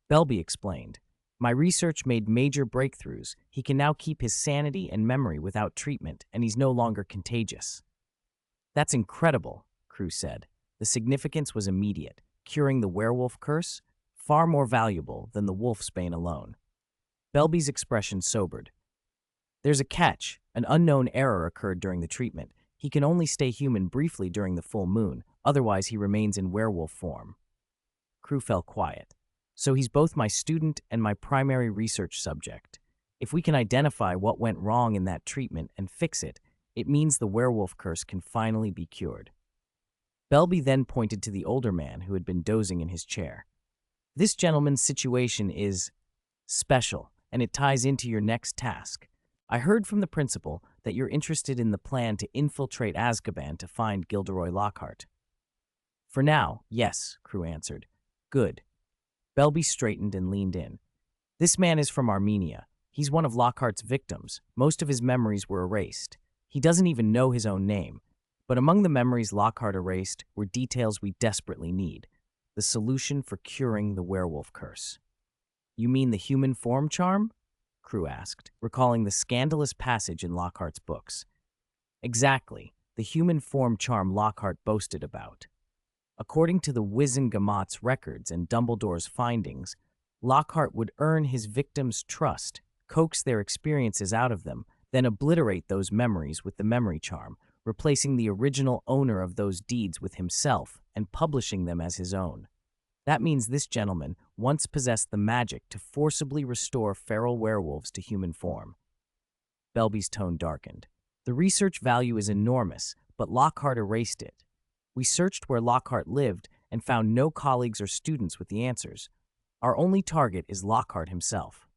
Belby explained. "My research made major breakthroughs. He can now keep his sanity and memory without treatment, and he's no longer contagious." "That's incredible," Crew said. The significance was immediate. Curing the werewolf curse? Far more valuable than the wolfsbane alone. Belby's expression sobered. "There's a catch. An unknown error occurred during the treatment. He can only stay human briefly during the full moon, otherwise he remains in werewolf form." Crew fell quiet. "So he's both my student and my primary research subject. If we can identify what went wrong in that treatment and fix it, it means the werewolf curse can finally be cured." Belby then pointed to the older man who had been dozing in his chair. "This gentleman's situation is special, and it ties into your next task. I heard from the principal that you're interested in the plan to infiltrate Azkaban to find Gilderoy Lockhart." "For now, yes," Crew answered. "Good." Belby straightened and leaned in. "This man is from Armenia. He's one of Lockhart's victims. Most of his memories were erased. He doesn't even know his own name. But among the memories Lockhart erased were details we desperately need. The solution for curing the werewolf curse." "You mean the human form charm?" Crew asked, recalling the scandalous passage in Lockhart's books. "Exactly, the human form charm Lockhart boasted about. According to the Wizengamot's records and Dumbledore's findings, Lockhart would earn his victims' trust, coax their experiences out of them, then obliterate those memories with the memory charm, replacing the original owner of those deeds with himself and publishing them as his own. That means this gentleman once possessed the magic to forcibly restore feral werewolves to human form." Belby's tone darkened. "The research value is enormous, but Lockhart erased it. We searched where Lockhart lived and found no colleagues or students with the answers. Our only target is Lockhart himself."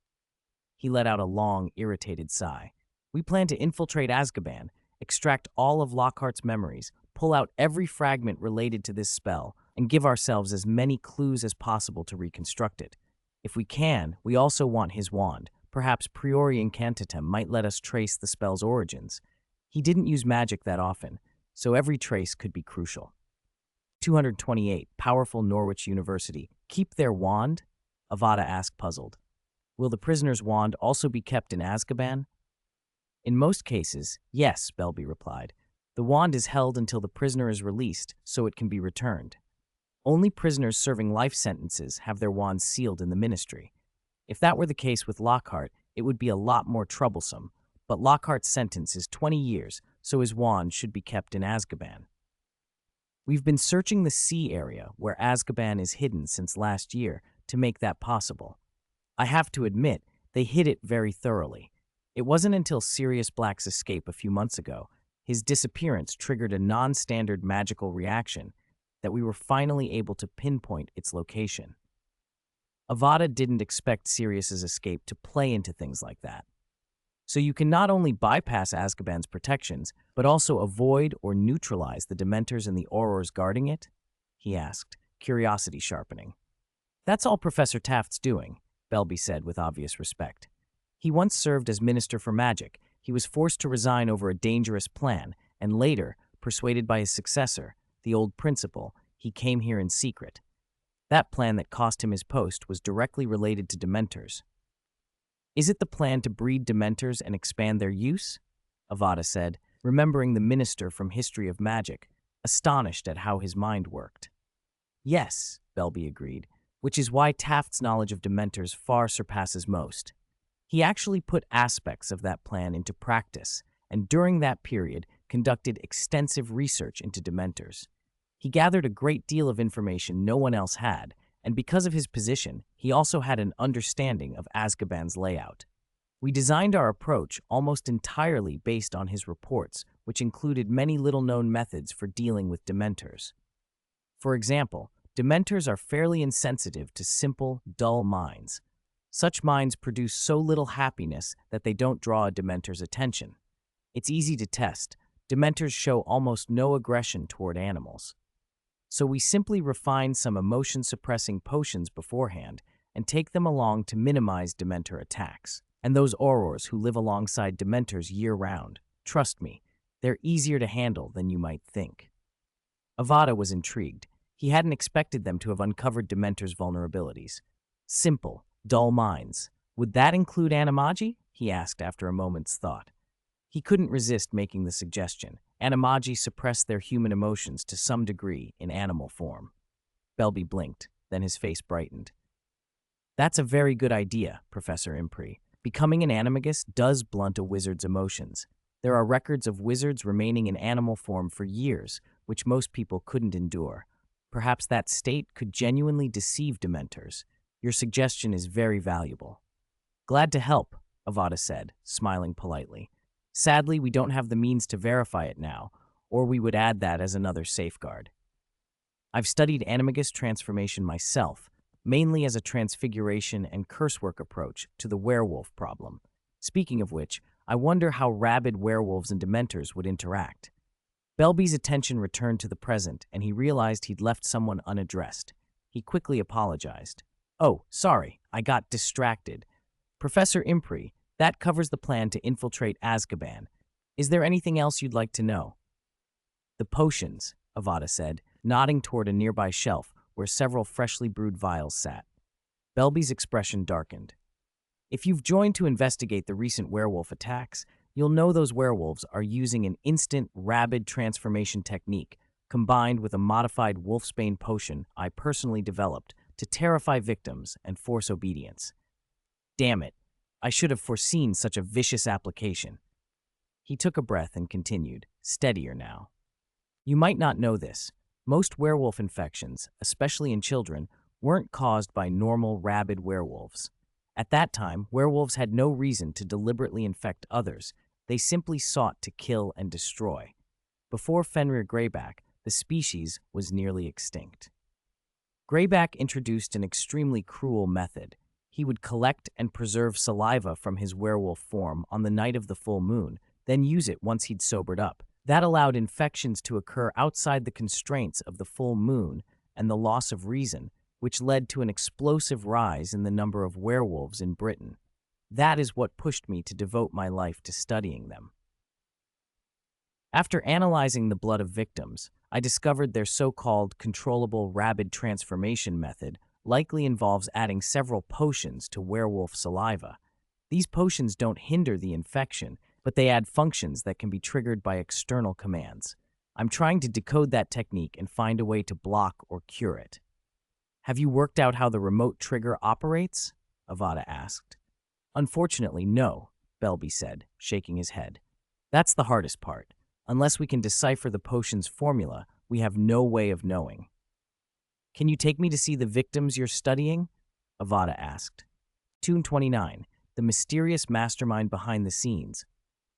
He let out a long, irritated sigh. "We plan to infiltrate Azkaban, extract all of Lockhart's memories, pull out every fragment related to this spell, and give ourselves as many clues as possible to reconstruct it. If we can, we also want his wand. Perhaps Priori Incantatem might let us trace the spell's origins. He didn't use magic that often, so every trace could be crucial." 228, Powerful Norwich University. "Keep their wand?" Avada asked, puzzled. "Will the prisoner's wand also be kept in Azkaban?" "In most cases, yes," Belby replied. "The wand is held until the prisoner is released, so it can be returned. Only prisoners serving life sentences have their wands sealed in the ministry. If that were the case with Lockhart, it would be a lot more troublesome, but Lockhart's sentence is 20 years, so his wand should be kept in Azkaban." We've been searching the sea area where Azkaban is hidden since last year to make that possible. I have to admit, they hid it very thoroughly. It wasn't until Sirius Black's escape a few months ago, his disappearance triggered a non-standard magical reaction, that we were finally able to pinpoint its location. Avada didn't expect Sirius's escape to play into things like that. So you can not only bypass Azkaban's protections, but also avoid or neutralize the Dementors and the Aurors guarding it? He asked, curiosity sharpening. That's all Professor Taft's doing, Belby said with obvious respect. He once served as Minister for Magic. He was forced to resign over a dangerous plan, and later, persuaded by his successor, the old principal, he came here in secret. That plan that cost him his post was directly related to Dementors. Is it the plan to breed Dementors and expand their use? Avada said, remembering the minister from History of Magic, astonished at how his mind worked. Yes, Belby agreed, which is why Taft's knowledge of Dementors far surpasses most. He actually put aspects of that plan into practice, and during that period conducted extensive research into Dementors. He gathered a great deal of information no one else had, and because of his position, he also had an understanding of Azkaban's layout. We designed our approach almost entirely based on his reports, which included many little-known methods for dealing with Dementors. For example, Dementors are fairly insensitive to simple, dull minds. Such minds produce so little happiness that they don't draw a Dementor's attention. It's easy to test. Dementors show almost no aggression toward animals. So we simply refine some emotion-suppressing potions beforehand and take them along to minimize Dementor attacks. And those Aurors who live alongside Dementors year-round, trust me, they're easier to handle than you might think. Avada was intrigued. He hadn't expected them to have uncovered Dementors' vulnerabilities. Simple, dull minds. Would that include animagi? He asked after a moment's thought. He couldn't resist making the suggestion. Animagi suppress their human emotions to some degree in animal form. Belby blinked, then his face brightened. That's a very good idea, Professor Impri. Becoming an animagus does blunt a wizard's emotions. There are records of wizards remaining in animal form for years, which most people couldn't endure. Perhaps that state could genuinely deceive Dementors. Your suggestion is very valuable. Glad to help, Avada said, smiling politely. Sadly, we don't have the means to verify it now, or we would add that as another safeguard. I've studied animagus transformation myself, mainly as a transfiguration and cursework approach to the werewolf problem. Speaking of which, I wonder how rabid werewolves and Dementors would interact. Belby's attention returned to the present, and he realized he'd left someone unaddressed. He quickly apologized. Oh, sorry, I got distracted. Professor Impri, that covers the plan to infiltrate Azkaban. Is there anything else you'd like to know? The potions, Avada said, nodding toward a nearby shelf where several freshly brewed vials sat. Belby's expression darkened. If you've joined to investigate the recent werewolf attacks, you'll know those werewolves are using an instant, rabid transformation technique combined with a modified wolfsbane potion I personally developed to terrify victims and force obedience. Damn it. I should have foreseen such a vicious application. He took a breath and continued, steadier now. You might not know this. Most werewolf infections, especially in children, weren't caused by normal rabid werewolves. At that time, werewolves had no reason to deliberately infect others. They simply sought to kill and destroy. Before Fenrir Greyback, the species was nearly extinct. Greyback introduced an extremely cruel method. He would collect and preserve saliva from his werewolf form on the night of the full moon, then use it once he'd sobered up. That allowed infections to occur outside the constraints of the full moon and the loss of reason, which led to an explosive rise in the number of werewolves in Britain. That is what pushed me to devote my life to studying them. After analyzing the blood of victims, I discovered their so-called controllable rabid transformation method likely involves adding several potions to werewolf saliva. These potions don't hinder the infection, but they add functions that can be triggered by external commands. I'm trying to decode that technique and find a way to block or cure it. Have you worked out how the remote trigger operates? Avada asked. Unfortunately, no, Belby said, shaking his head. That's the hardest part. Unless we can decipher the potion's formula, we have no way of knowing. Can you take me to see the victims you're studying? Avada asked. Tune 29, the mysterious mastermind behind the scenes.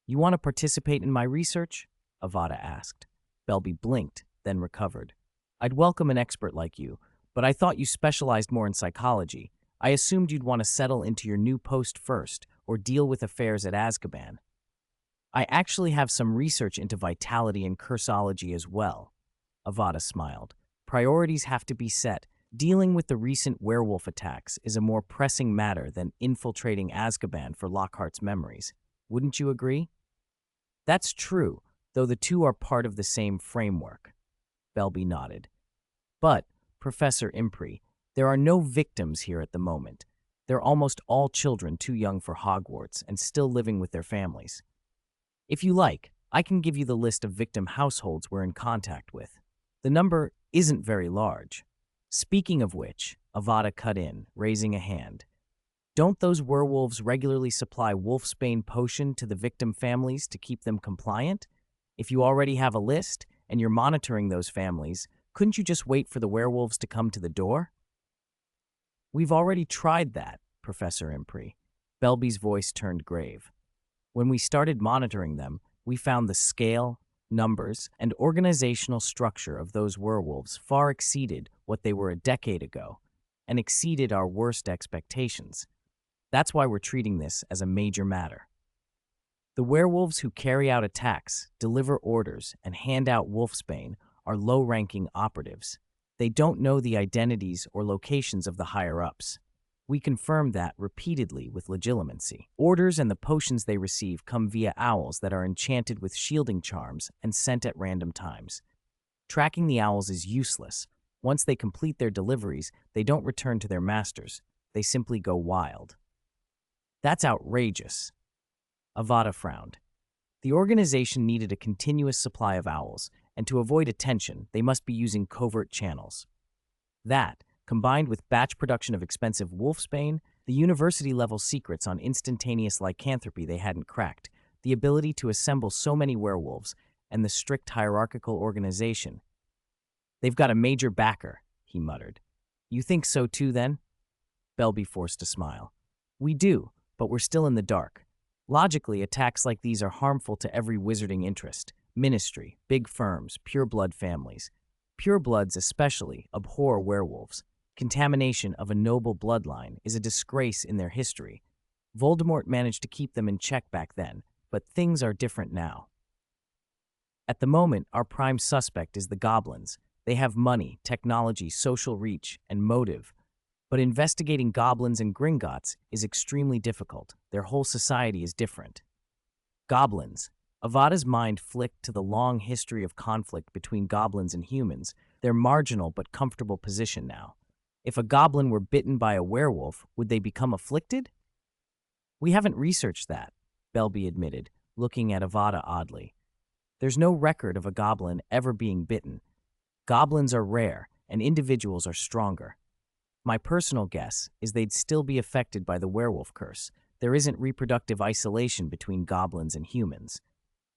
You want to participate in my research? Avada asked. Belby blinked, then recovered. I'd welcome an expert like you, but I thought you specialized more in psychology. I assumed you'd want to settle into your new post first, or deal with affairs at Azkaban. I actually have some research into vitality and cursology as well. Avada smiled. Priorities have to be set. Dealing with the recent werewolf attacks is a more pressing matter than infiltrating Azkaban for Lockhart's memories. Wouldn't you agree? That's true, though the two are part of the same framework. Belby nodded. But, Professor Impri, there are no victims here at the moment. They're almost all children too young for Hogwarts and still living with their families. If you like, I can give you the list of victim households we're in contact with. The number isn't very large. Speaking of which, Avada cut in, raising a hand. Don't those werewolves regularly supply wolfsbane potion to the victim families to keep them compliant? If you already have a list and you're monitoring those families, couldn't you just wait for the werewolves to come to the door? We've already tried that, Professor Impri. Belby's voice turned grave. When we started monitoring them, we found the scale, numbers, and organizational structure of those werewolves far exceeded what they were a decade ago, and exceeded our worst expectations. That's why we're treating this as a major matter. The werewolves who carry out attacks, deliver orders, and hand out wolfsbane are low-ranking operatives. They don't know the identities or locations of the higher-ups. We confirmed that repeatedly with legitimacy. Orders and the potions they receive come via owls that are enchanted with shielding charms and sent at random times. Tracking the owls is useless. Once they complete their deliveries, they don't return to their masters. They simply go wild. That's outrageous. Avada frowned. The organization needed a continuous supply of owls, and to avoid attention, they must be using covert channels. That, combined with batch production of expensive wolfsbane, the university-level secrets on instantaneous lycanthropy they hadn't cracked, the ability to assemble so many werewolves, and the strict hierarchical organization. They've got a major backer, he muttered. You think so too, then? Belby forced a smile. We do, but we're still in the dark. Logically, attacks like these are harmful to every wizarding interest. Ministry, big firms, pureblood families. Purebloods especially abhor werewolves. Contamination of a noble bloodline is a disgrace in their history. Voldemort managed to keep them in check back then, but things are different now. At the moment, our prime suspect is the goblins. They have money, technology, social reach, and motive. But investigating goblins and Gringotts is extremely difficult. Their whole society is different. Goblins. Avada's mind flicked to the long history of conflict between goblins and humans, their marginal but comfortable position now. If a goblin were bitten by a werewolf, would they become afflicted? We haven't researched that, Belby admitted, looking at Avada oddly. There's no record of a goblin ever being bitten. Goblins are rare, and individuals are stronger. My personal guess is they'd still be affected by the werewolf curse. There isn't reproductive isolation between goblins and humans.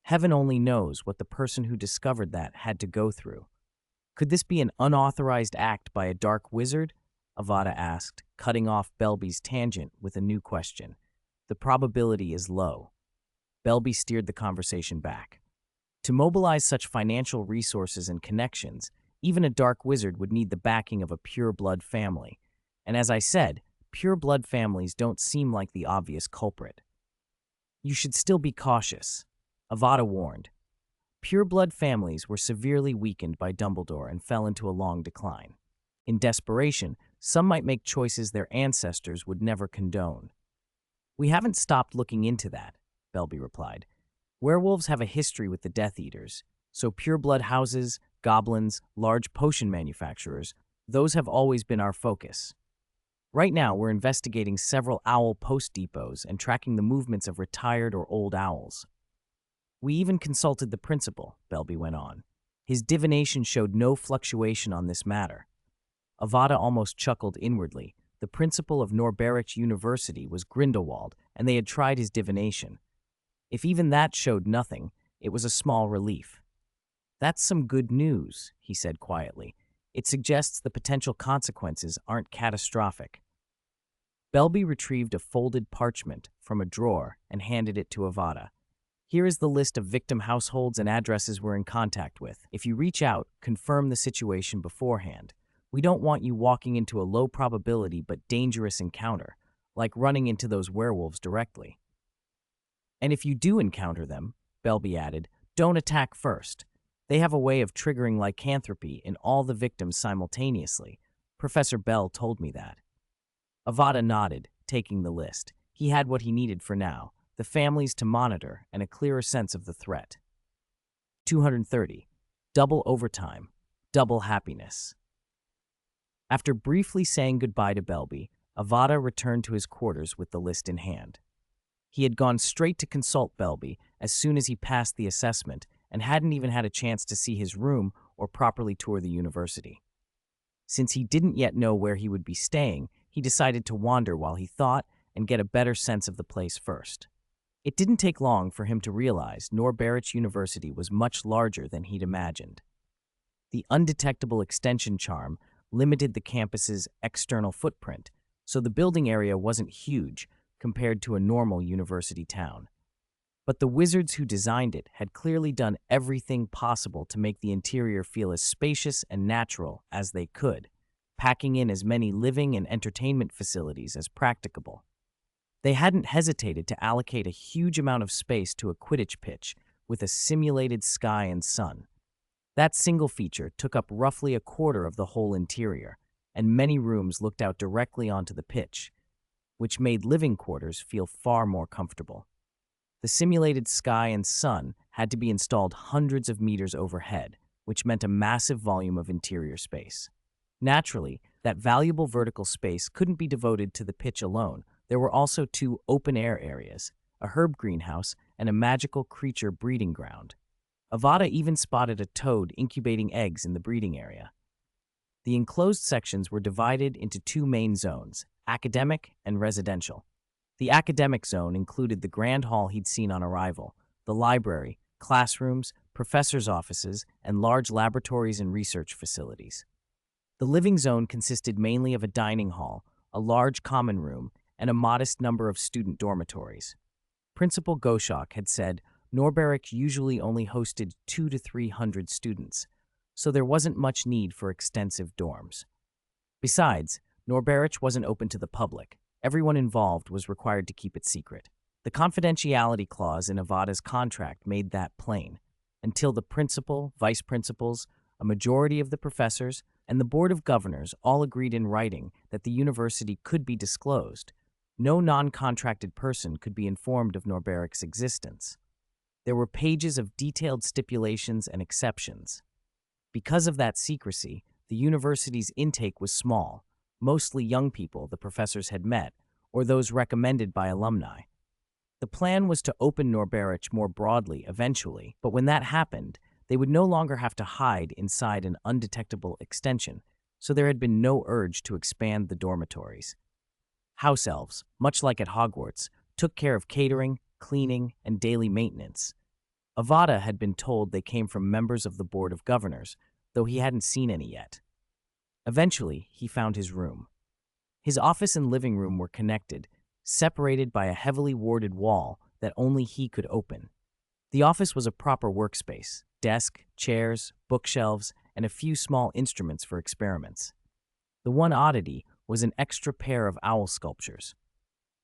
Heaven only knows what the person who discovered that had to go through. Could this be an unauthorized act by a dark wizard? Avada asked, cutting off Belby's tangent with a new question. The probability is low. Belby steered the conversation back. To mobilize such financial resources and connections, even a dark wizard would need the backing of a pure-blood family. And as I said, pure-blood families don't seem like the obvious culprit. You should still be cautious, Avada warned. Pure-blood families were severely weakened by Dumbledore and fell into a long decline. In desperation, some might make choices their ancestors would never condone. We haven't stopped looking into that, Belby replied. Werewolves have a history with the Death Eaters, so pure-blood houses, goblins, large potion manufacturers, those have always been our focus. Right now, we're investigating several owl post depots and tracking the movements of retired or old owls. We even consulted the principal, Belby went on. His divination showed no fluctuation on this matter. Avada almost chuckled inwardly. The principal of Norberich University was Grindelwald, and they had tried his divination. If even that showed nothing, it was a small relief. "That's some good news," he said quietly. "It suggests the potential consequences aren't catastrophic." Belby retrieved a folded parchment from a drawer and handed it to Avada. "Here is the list of victim households and addresses we're in contact with. If you reach out, confirm the situation beforehand. We don't want you walking into a low probability but dangerous encounter, like running into those werewolves directly. And if you do encounter them," Belby added, "don't attack first. They have a way of triggering lycanthropy in all the victims simultaneously. Professor Bell told me that." Avada nodded, taking the list. He had what he needed for now: the families to monitor and a clearer sense of the threat. 230. Double overtime. Double happiness. After briefly saying goodbye to Belby, Avada returned to his quarters with the list in hand. He had gone straight to consult Belby as soon as he passed the assessment and hadn't even had a chance to see his room or properly tour the university. Since he didn't yet know where he would be staying, he decided to wander while he thought and get a better sense of the place first. It didn't take long for him to realize Norberich University was much larger than he'd imagined. The undetectable extension charm limited the campus's external footprint, so the building area wasn't huge compared to a normal university town. But the wizards who designed it had clearly done everything possible to make the interior feel as spacious and natural as they could, packing in as many living and entertainment facilities as practicable. They hadn't hesitated to allocate a huge amount of space to a Quidditch pitch with a simulated sky and sun. That single feature took up roughly a quarter of the whole interior, and many rooms looked out directly onto the pitch, which made living quarters feel far more comfortable. The simulated sky and sun had to be installed hundreds of meters overhead, which meant a massive volume of interior space. Naturally, that valuable vertical space couldn't be devoted to the pitch alone. There were also 2 open-air areas, a herb greenhouse and a magical creature breeding ground. Avada even spotted a toad incubating eggs in the breeding area. The enclosed sections were divided into 2 main zones, academic and residential. The academic zone included the grand hall he'd seen on arrival, the library, classrooms, professors' offices, and large laboratories and research facilities. The living zone consisted mainly of a dining hall, a large common room, and a modest number of student dormitories. Principal Goshawk had said Norberich usually only hosted 200 to 300 students, so there wasn't much need for extensive dorms. Besides, Norberich wasn't open to the public. Everyone involved was required to keep it secret. The confidentiality clause in Avada's contract made that plain. Until the principal, vice principals, a majority of the professors, and the board of governors all agreed in writing that the university could be disclosed, no non-contracted person could be informed of Norberich's existence. There were pages of detailed stipulations and exceptions. Because of that secrecy, the university's intake was small, mostly young people the professors had met, or those recommended by alumni. The plan was to open Norberich more broadly eventually, but when that happened, they would no longer have to hide inside an undetectable extension, so there had been no urge to expand the dormitories. House elves, much like at Hogwarts, took care of catering, cleaning, and daily maintenance. Avada had been told they came from members of the Board of Governors, though he hadn't seen any yet. Eventually, he found his room. His office and living room were connected, separated by a heavily warded wall that only he could open. The office was a proper workspace: desk, chairs, bookshelves, and a few small instruments for experiments. The one oddity was an extra pair of owl sculptures.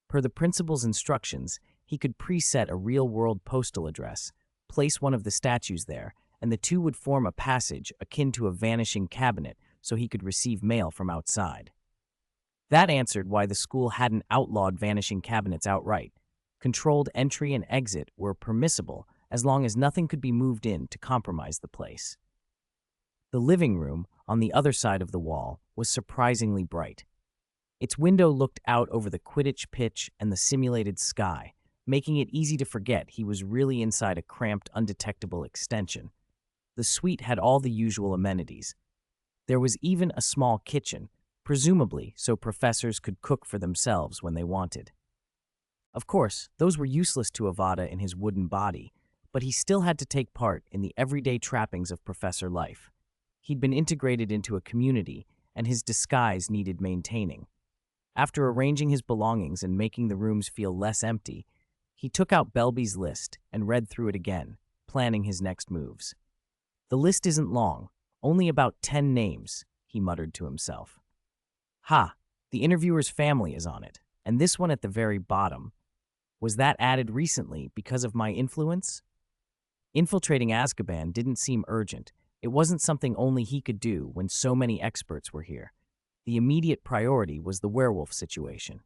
Per the principal's instructions, he could preset a real-world postal address, place one of the statues there, and the 2 would form a passage akin to a vanishing cabinet so he could receive mail from outside. That answered why the school hadn't outlawed vanishing cabinets outright. Controlled entry and exit were permissible as long as nothing could be moved in to compromise the place. The living room, on the other side of the wall, was surprisingly bright. Its window looked out over the Quidditch pitch and the simulated sky, making it easy to forget he was really inside a cramped, undetectable extension. The suite had all the usual amenities. There was even a small kitchen, presumably so professors could cook for themselves when they wanted. Of course, those were useless to Avada in his wooden body, but he still had to take part in the everyday trappings of professor life. He'd been integrated into a community, and his disguise needed maintaining. After arranging his belongings and making the rooms feel less empty, he took out Belby's list and read through it again, planning his next moves. The list isn't long, only about 10 names, he muttered to himself. Ha, the interviewer's family is on it, and this one at the very bottom. Was that added recently because of my influence? Infiltrating Azkaban didn't seem urgent. It wasn't something only he could do when so many experts were here. The immediate priority was the werewolf situation.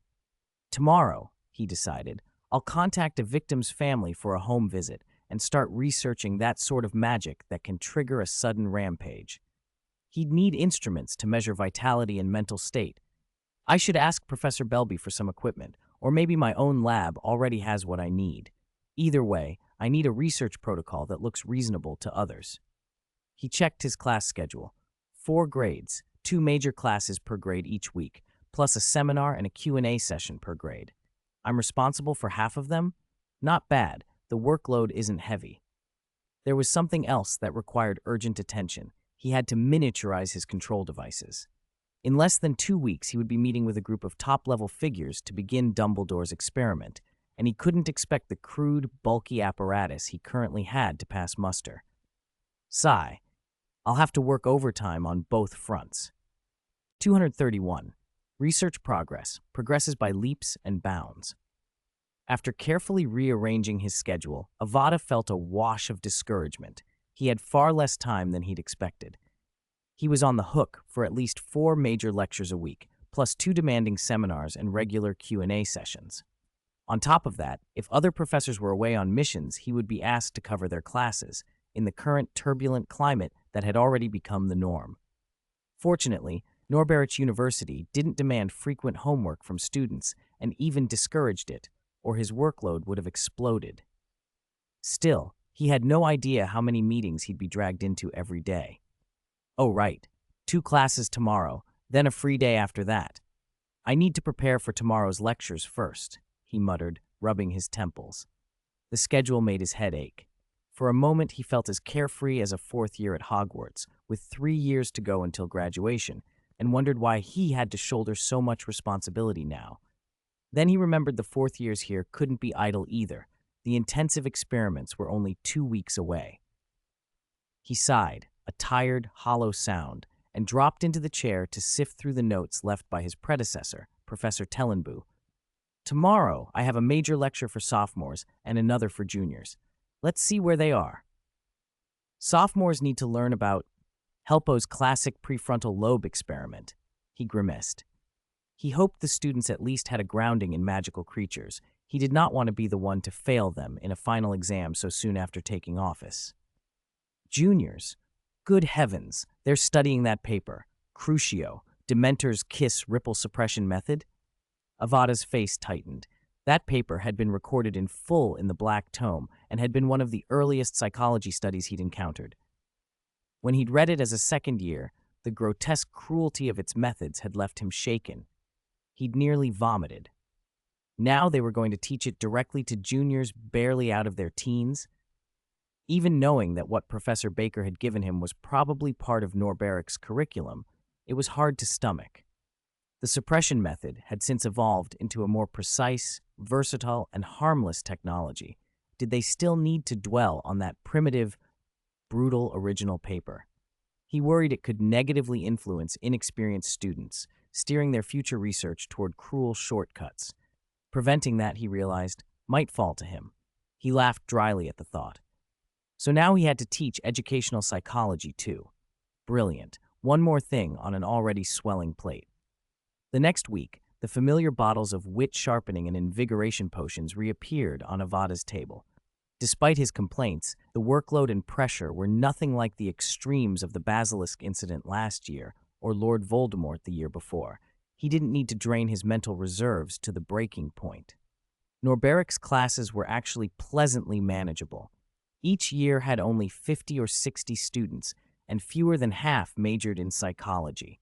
Tomorrow, he decided, I'll contact a victim's family for a home visit and start researching that sort of magic that can trigger a sudden rampage. He'd need instruments to measure vitality and mental state. I should ask Professor Belby for some equipment, or maybe my own lab already has what I need. Either way, I need a research protocol that looks reasonable to others. He checked his class schedule. 4 grades, 2 major classes per grade each week, plus a seminar and a Q&A session per grade. I'm responsible for half of them? Not bad, the workload isn't heavy. There was something else that required urgent attention. He had to miniaturize his control devices. In less than 2 weeks, he would be meeting with a group of top-level figures to begin Dumbledore's experiment, and he couldn't expect the crude, bulky apparatus he currently had to pass muster. Sigh. I'll have to work overtime on both fronts. 231. Research progresses by leaps and bounds. After carefully rearranging his schedule, Avada felt a wash of discouragement. He had far less time than he'd expected. He was on the hook for at least 4 major lectures a week, plus 2 demanding seminars and regular Q&A sessions. On top of that, if other professors were away on missions, he would be asked to cover their classes, in the current turbulent climate that had already become the norm. Fortunately, Norberich University didn't demand frequent homework from students and even discouraged it, or his workload would have exploded. Still, he had no idea how many meetings he'd be dragged into every day. Oh, right. 2 classes tomorrow, then a free day after that. I need to prepare for tomorrow's lectures first, he muttered, rubbing his temples. The schedule made his head ache. For a moment, he felt as carefree as a 4th year at Hogwarts, with 3 years to go until graduation, and wondered why he had to shoulder so much responsibility now. Then he remembered the 4th years here couldn't be idle either. The intensive experiments were only 2 weeks away. He sighed, a tired, hollow sound, and dropped into the chair to sift through the notes left by his predecessor, Professor Tellenbu. Tomorrow, I have a major lecture for sophomores and another for juniors. Let's see where they are. Sophomores need to learn about Helpo's classic prefrontal lobe experiment, he grimaced. He hoped the students at least had a grounding in magical creatures. He did not want to be the one to fail them in a final exam so soon after taking office. Juniors? Good heavens, they're studying that paper. Crucio, Dementor's Kiss Ripple Suppression Method? Avada's face tightened. That paper had been recorded in full in the Black Tome and had been one of the earliest psychology studies he'd encountered. When he'd read it as a 2nd year, the grotesque cruelty of its methods had left him shaken. He'd nearly vomited. Now they were going to teach it directly to juniors barely out of their teens. Even knowing that what Professor Baker had given him was probably part of Norberich's curriculum, it was hard to stomach. The suppression method had since evolved into a more precise, versatile, and harmless technology. Did they still need to dwell on that primitive, brutal original paper? He worried it could negatively influence inexperienced students, steering their future research toward cruel shortcuts. Preventing that, he realized, might fall to him. He laughed dryly at the thought. So now he had to teach educational psychology too. Brilliant. One more thing on an already swelling plate. The next week, the familiar bottles of wit sharpening and invigoration potions reappeared on Avada's table. Despite his complaints, the workload and pressure were nothing like the extremes of the Basilisk incident last year or Lord Voldemort the year before. He didn't need to drain his mental reserves to the breaking point. Norberich's classes were actually pleasantly manageable. Each year had only 50 or 60 students, and fewer than half majored in psychology.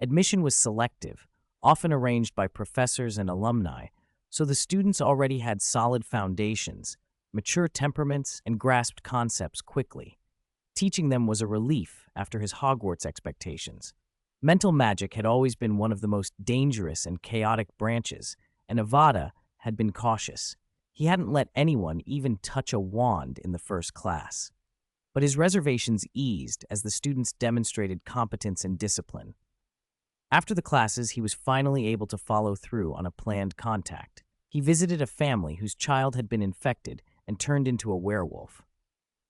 Admission was selective, often arranged by professors and alumni, so the students already had solid foundations, mature temperaments, and grasped concepts quickly. Teaching them was a relief after his Hogwarts expectations. Mental magic had always been one of the most dangerous and chaotic branches, and Avada had been cautious. He hadn't let anyone even touch a wand in the first class. But his reservations eased as the students demonstrated competence and discipline. After the classes, he was finally able to follow through on a planned contact. He visited a family whose child had been infected and turned into a werewolf.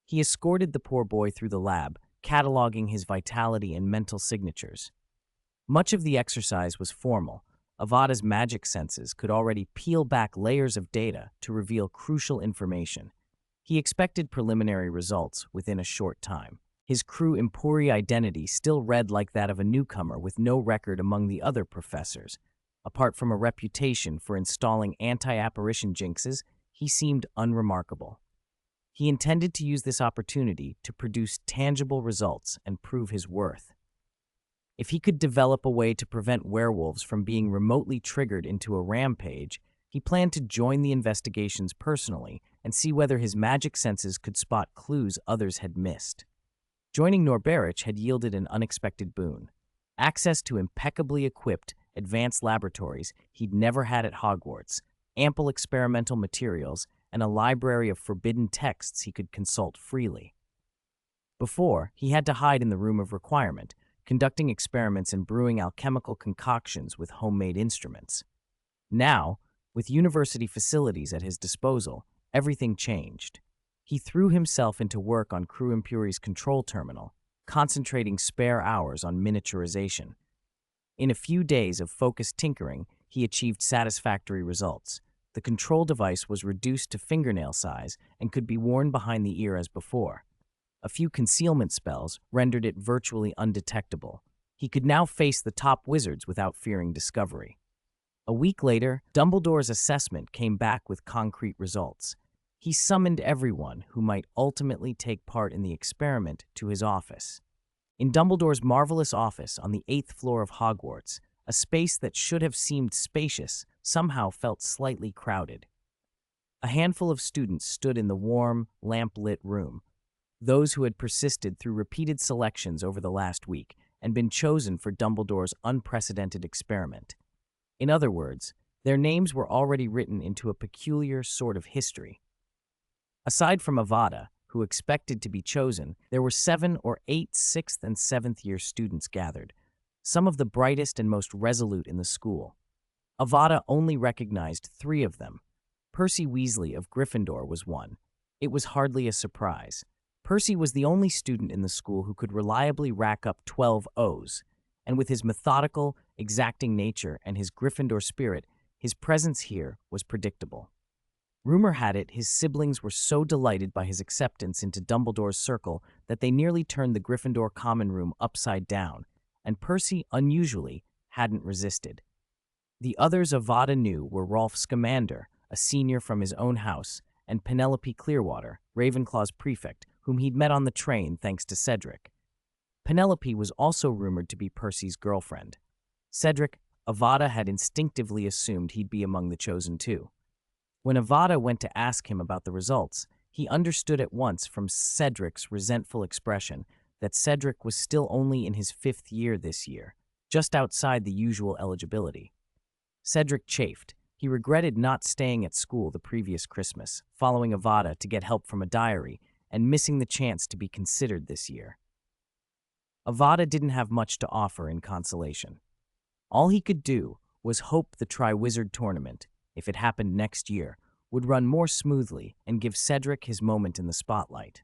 He escorted the poor boy through the lab, cataloging his vitality and mental signatures. Much of the exercise was formal. Avada's magic senses could already peel back layers of data to reveal crucial information. He expected preliminary results within a short time. His crew Empori identity still read like that of a newcomer with no record among the other professors. Apart from a reputation for installing anti-apparition jinxes, he seemed unremarkable. He intended to use this opportunity to produce tangible results and prove his worth. If he could develop a way to prevent werewolves from being remotely triggered into a rampage, he planned to join the investigations personally and see whether his magic senses could spot clues others had missed. Joining Norberich had yielded an unexpected boon: access to impeccably equipped, advanced laboratories he'd never had at Hogwarts, ample experimental materials, and a library of forbidden texts he could consult freely. Before, he had to hide in the room of requirement, conducting experiments and brewing alchemical concoctions with homemade instruments. Now, with university facilities at his disposal, everything changed. He threw himself into work on Crew Impuri's control terminal, concentrating spare hours on miniaturization. In a few days of focused tinkering, he achieved satisfactory results. The control device was reduced to fingernail size and could be worn behind the ear as before. A few concealment spells rendered it virtually undetectable. He could now face the top wizards without fearing discovery. A week later, Dumbledore's assessment came back with concrete results. He summoned everyone who might ultimately take part in the experiment to his office. In Dumbledore's marvelous office on the 8th floor of Hogwarts, a space that should have seemed spacious somehow felt slightly crowded. A handful of students stood in the warm, lamp-lit room, those who had persisted through repeated selections over the last week and been chosen for Dumbledore's unprecedented experiment. In other words, their names were already written into a peculiar sort of history. Aside from Avada, who expected to be chosen, there were 7 or 8 6th and 7th year students gathered, some of the brightest and most resolute in the school. Avada only recognized 3 of them. Percy Weasley of Gryffindor was one. It was hardly a surprise. Percy was the only student in the school who could reliably rack up 12 O's, and with his methodical, exacting nature and his Gryffindor spirit, his presence here was predictable. Rumor had it his siblings were so delighted by his acceptance into Dumbledore's circle that they nearly turned the Gryffindor common room upside down, and Percy, unusually, hadn't resisted. The others Avada knew were Rolf Scamander, a senior from his own house, and Penelope Clearwater, Ravenclaw's prefect, whom he'd met on the train thanks to Cedric. Penelope was also rumored to be Percy's girlfriend. Cedric, Avada had instinctively assumed he'd be among the chosen two. When Avada went to ask him about the results, he understood at once from Cedric's resentful expression that Cedric was still only in his 5th year this year, just outside the usual eligibility. Cedric chafed. He regretted not staying at school the previous Christmas, following Avada to get help from a diary, and missing the chance to be considered this year. Avada didn't have much to offer in consolation. All he could do was hope the Triwizard Tournament, if it happened next year, would run more smoothly and give Cedric his moment in the spotlight.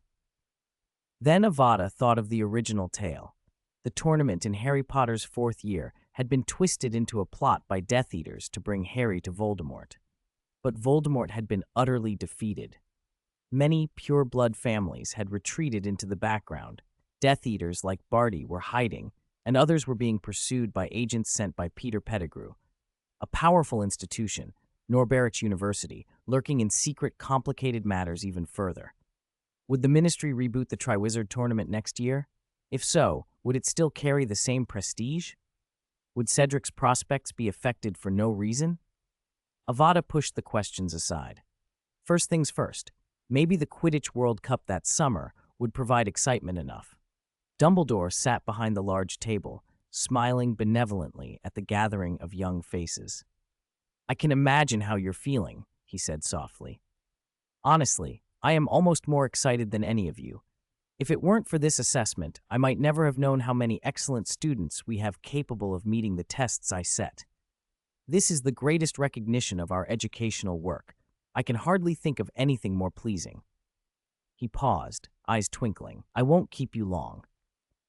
Then Avada thought of the original tale. The tournament in Harry Potter's 4th year had been twisted into a plot by Death Eaters to bring Harry to Voldemort. But Voldemort had been utterly defeated. Many pure-blood families had retreated into the background. Death Eaters like Barty were hiding, and others were being pursued by agents sent by Peter Pettigrew. A powerful institution, Norberich University, lurking in secret, complicated matters even further. Would the Ministry reboot the Triwizard Tournament next year? If so, would it still carry the same prestige? Would Cedric's prospects be affected for no reason? Avada pushed the questions aside. First things first, Maybe the Quidditch World Cup that summer would provide excitement enough. Dumbledore sat behind the large table, smiling benevolently at the gathering of young faces. "I can imagine how you're feeling," he said softly. "Honestly, I am almost more excited than any of you. If it weren't for this assessment, I might never have known how many excellent students we have capable of meeting the tests I set. This is the greatest recognition of our educational work. I can hardly think of anything more pleasing." He paused, eyes twinkling. "I won't keep you long.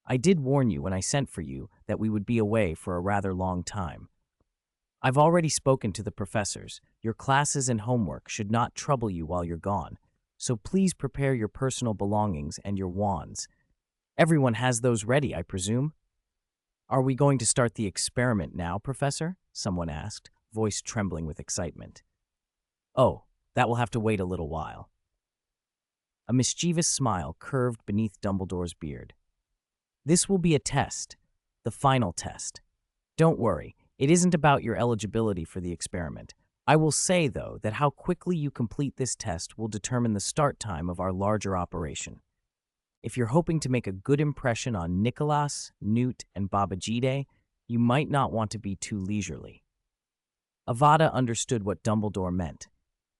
I did warn you when I sent for you that we would be away for a rather long time. I've already spoken to the professors. Your classes and homework should not trouble you while you're gone, so please prepare your personal belongings and your wands. Everyone has those ready, I presume?" "Are we going to start the experiment now, Professor?" someone asked, voice trembling with excitement. "Oh, that will have to wait a little while." A mischievous smile curved beneath Dumbledore's beard. "This will be a test, the final test. Don't worry, it isn't about your eligibility for the experiment. I will say, though, that how quickly you complete this test will determine the start time of our larger operation. If you're hoping to make a good impression on Nicholas, Newt, and Babajide, you might not want to be too leisurely." Avada understood what Dumbledore meant.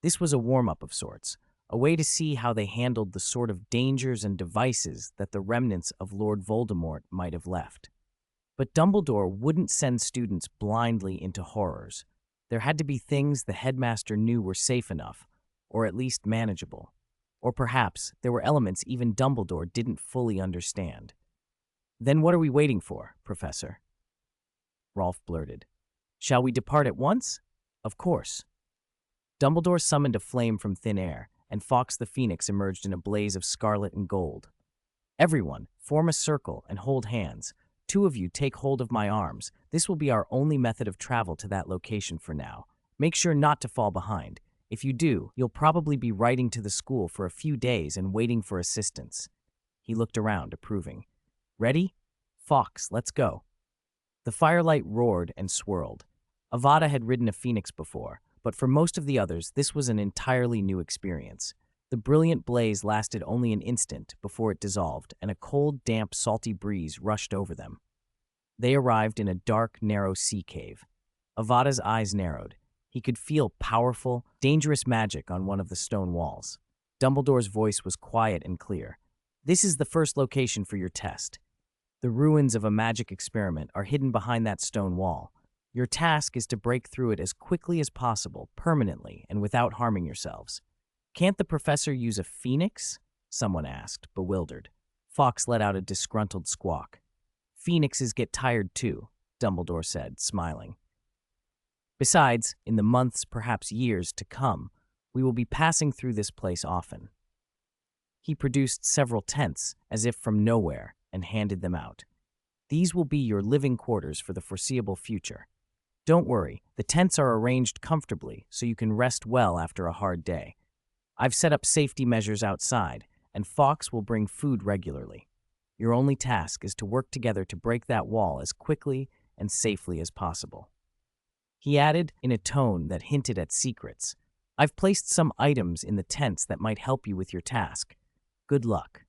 This was a warm-up of sorts, a way to see how they handled the sort of dangers and devices that the remnants of Lord Voldemort might have left. But Dumbledore wouldn't send students blindly into horrors. There had to be things the headmaster knew were safe enough, or at least manageable. Or perhaps there were elements even Dumbledore didn't fully understand. "Then what are we waiting for, Professor?" Rolf blurted. "Shall we depart at once?" "Of course." Dumbledore summoned a flame from thin air, and Fawkes the Phoenix emerged in a blaze of scarlet and gold. "Everyone, form a circle and hold hands. 2 of you take hold of my arms. This will be our only method of travel to that location for now. Make sure not to fall behind. If you do, you'll probably be writing to the school for a few days and waiting for assistance." He looked around, approving. "Ready? Fawkes, let's go." The firelight roared and swirled. Avada had ridden a phoenix before, but for most of the others, this was an entirely new experience. The brilliant blaze lasted only an instant before it dissolved, and a cold, damp, salty breeze rushed over them. They arrived in a dark, narrow sea cave. Avada's eyes narrowed. He could feel powerful, dangerous magic on one of the stone walls. Dumbledore's voice was quiet and clear. "This is the first location for your test. The ruins of a magic experiment are hidden behind that stone wall. Your task is to break through it as quickly as possible, permanently, and without harming yourselves." "Can't the professor use a phoenix?" someone asked, bewildered. Fawkes let out a disgruntled squawk. "Phoenixes get tired too," Dumbledore said, smiling. "Besides, in the months, perhaps years, to come, we will be passing through this place often." He produced several tents, as if from nowhere, and handed them out. "These will be your living quarters for the foreseeable future. Don't worry, the tents are arranged comfortably so you can rest well after a hard day. I've set up safety measures outside, and Fawkes will bring food regularly. Your only task is to work together to break that wall as quickly and safely as possible." He added, in a tone that hinted at secrets, "I've placed some items in the tents that might help you with your task. Good luck."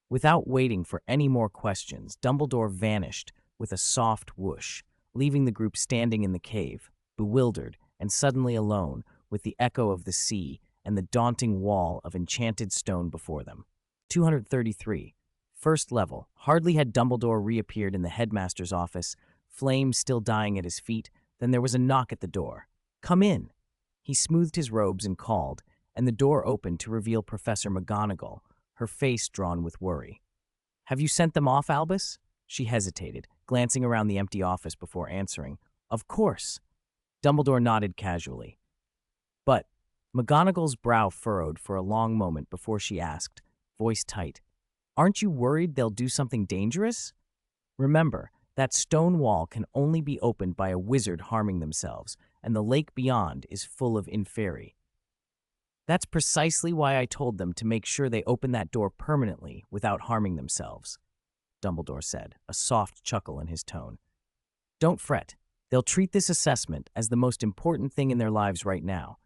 Without waiting for any more questions, Dumbledore vanished with a soft whoosh, leaving the group standing in the cave, bewildered and suddenly alone with the echo of the sea and the daunting wall of enchanted stone before them. 233. First level. Hardly had Dumbledore reappeared in the headmaster's office, flames still dying at his feet, than there was a knock at the door. "Come in." He smoothed his robes and called, and the door opened to reveal Professor McGonagall, her face drawn with worry. "Have you sent them off, Albus?" She hesitated, glancing around the empty office before answering. "Of course." Dumbledore nodded casually. "But," McGonagall's brow furrowed for a long moment before she asked, voice tight, "aren't you worried they'll do something dangerous? Remember, that stone wall can only be opened by a wizard harming themselves, and the lake beyond is full of inferi." "That's precisely why I told them to make sure they open that door permanently without harming themselves," Dumbledore said, a soft chuckle in his tone. "Don't fret. They'll treat this assessment as the most important thing in their lives right now.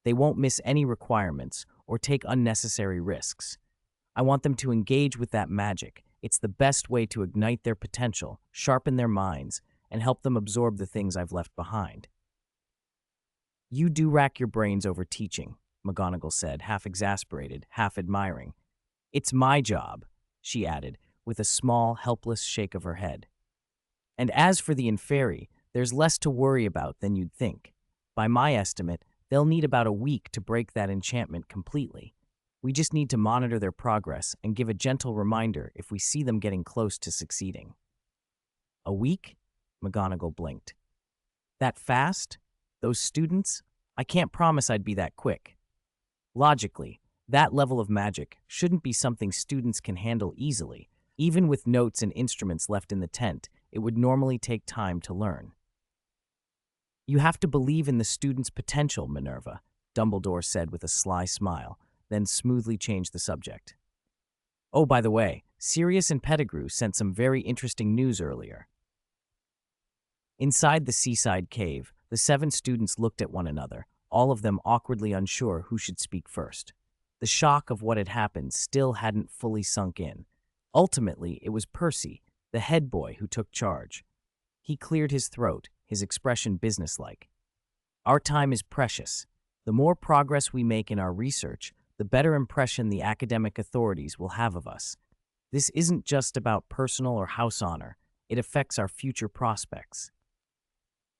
They won't miss any requirements or take unnecessary risks. I want them to engage with that magic. It's the best way to ignite their potential, sharpen their minds, and help them absorb the things I've left behind. You do rack your brains over teaching, McGonagall said, half exasperated, half admiring. It's my job, she added, with a small, helpless shake of her head. And as for the Inferi, there's less to worry about than you'd think. By my estimate, they'll need about a week to break that enchantment completely. We just need to monitor their progress and give a gentle reminder if we see them getting close to succeeding. A week? McGonagall blinked. That fast? Those students? I can't promise I'd be that quick. Logically, that level of magic shouldn't be something students can handle easily. Even with notes and instruments left in the tent, it would normally take time to learn. You have to believe in the student's potential, Minerva, Dumbledore said with a sly smile, then smoothly changed the subject. Oh, by the way, Sirius and Pettigrew sent some very interesting news earlier. Inside the seaside cave, the 7 students looked at one another, all of them awkwardly unsure who should speak first. The shock of what had happened still hadn't fully sunk in. Ultimately, it was Percy, the head boy, who took charge. He cleared his throat, his expression businesslike. Our time is precious. The more progress we make in our research, the better impression the academic authorities will have of us. This isn't just about personal or house honor. It affects our future prospects.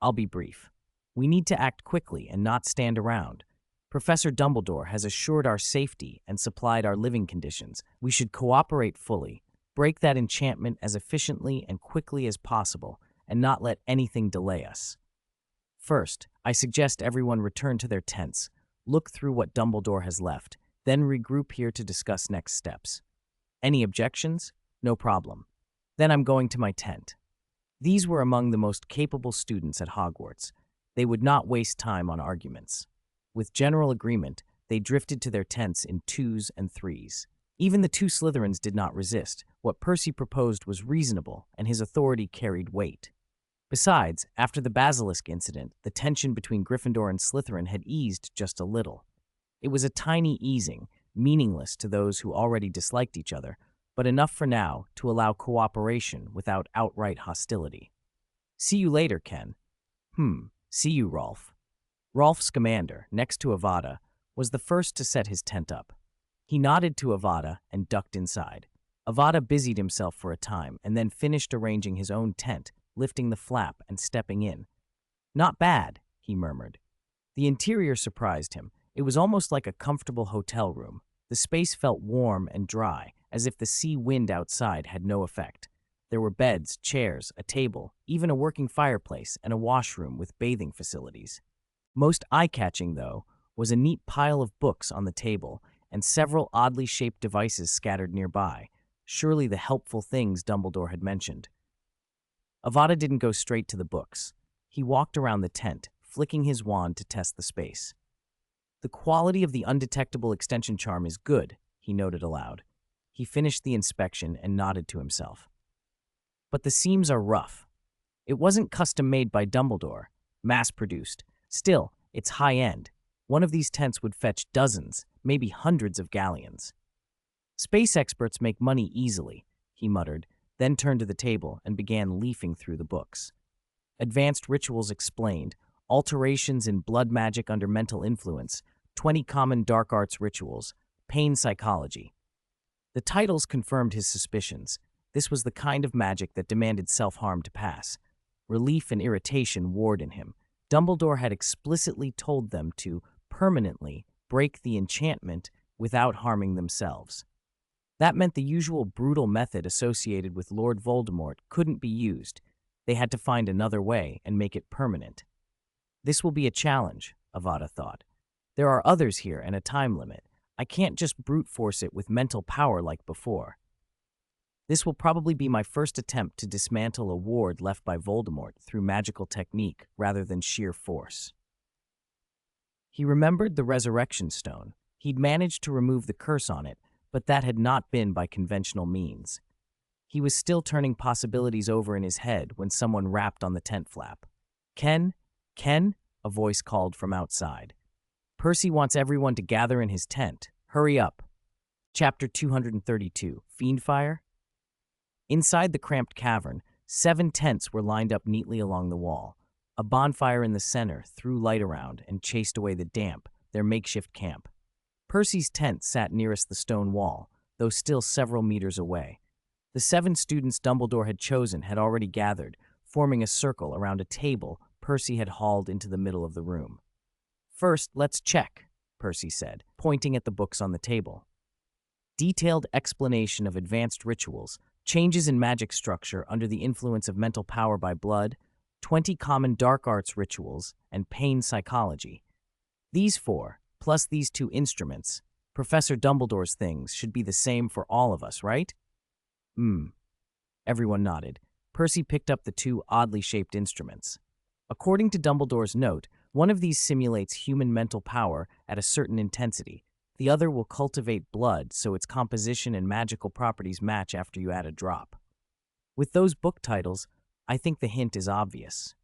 I'll be brief. We need to act quickly and not stand around. Professor Dumbledore has assured our safety and supplied our living conditions. We should cooperate fully, break that enchantment as efficiently and quickly as possible, and not let anything delay us. First, I suggest everyone return to their tents, look through what Dumbledore has left, then regroup here to discuss next steps. Any objections? No problem. Then I'm going to my tent. These were among the most capable students at Hogwarts. They would not waste time on arguments. With general agreement, they drifted to their tents in 2s and 3s. Even the 2 Slytherins did not resist. What Percy proposed was reasonable, and his authority carried weight. Besides, after the basilisk incident, the tension between Gryffindor and Slytherin had eased just a little. It was a tiny easing, meaningless to those who already disliked each other, but enough for now to allow cooperation without outright hostility. See you later, Ken. See you, Rolf. Rolf Scamander, next to Avada, was the first to set his tent up. He nodded to Avada and ducked inside. Avada busied himself for a time and then finished arranging his own tent, lifting the flap and stepping in. Not bad, he murmured. The interior surprised him. It was almost like a comfortable hotel room. The space felt warm and dry, as if the sea wind outside had no effect. There were beds, chairs, a table, even a working fireplace, and a washroom with bathing facilities. Most eye-catching, though, was a neat pile of books on the table and several oddly shaped devices scattered nearby, surely the helpful things Dumbledore had mentioned. Avada didn't go straight to the books. He walked around the tent, flicking his wand to test the space. The quality of the undetectable extension charm is good, he noted aloud. He finished the inspection and nodded to himself. But the seams are rough. It wasn't custom-made by Dumbledore, mass-produced. Still, it's high-end. One of these tents would fetch dozens, maybe hundreds of galleons. Space experts make money easily, he muttered, then turned to the table and began leafing through the books. Advanced Rituals Explained, Alterations in Blood Magic Under Mental Influence, 20 Common Dark Arts Rituals, Pain Psychology. The titles confirmed his suspicions. This was the kind of magic that demanded self-harm to pass. Relief and irritation warred in him. Dumbledore had explicitly told them to permanently break the enchantment without harming themselves. That meant the usual brutal method associated with Lord Voldemort couldn't be used. They had to find another way and make it permanent. This will be a challenge, Avada thought. There are others here and a time limit. I can't just brute force it with mental power like before. This will probably be my first attempt to dismantle a ward left by Voldemort through magical technique rather than sheer force. He remembered the Resurrection Stone. He'd managed to remove the curse on it, but that had not been by conventional means. He was still turning possibilities over in his head when someone rapped on the tent flap. Ken? Ken? A voice called from outside. Percy wants everyone to gather in his tent. Hurry up. Chapter 232, Fiendfire? Inside the cramped cavern, 7 tents were lined up neatly along the wall. A bonfire in the center threw light around and chased away the damp, their makeshift camp. Percy's tent sat nearest the stone wall, though still several meters away. The 7 students Dumbledore had chosen had already gathered, forming a circle around a table Percy had hauled into the middle of the room. "First, let's check," Percy said, pointing at the books on the table. Detailed explanation of advanced rituals, changes in magic structure under the influence of mental power by blood, 20 common dark arts rituals, and pain psychology. These 4, plus these 2 instruments, Professor Dumbledore's things, should be the same for all of us, right? Everyone nodded. Percy picked up the 2 oddly shaped instruments. According to Dumbledore's note, one of these simulates human mental power at a certain intensity. The other will cultivate blood so its composition and magical properties match after you add a drop. With those book titles, I think the hint is obvious.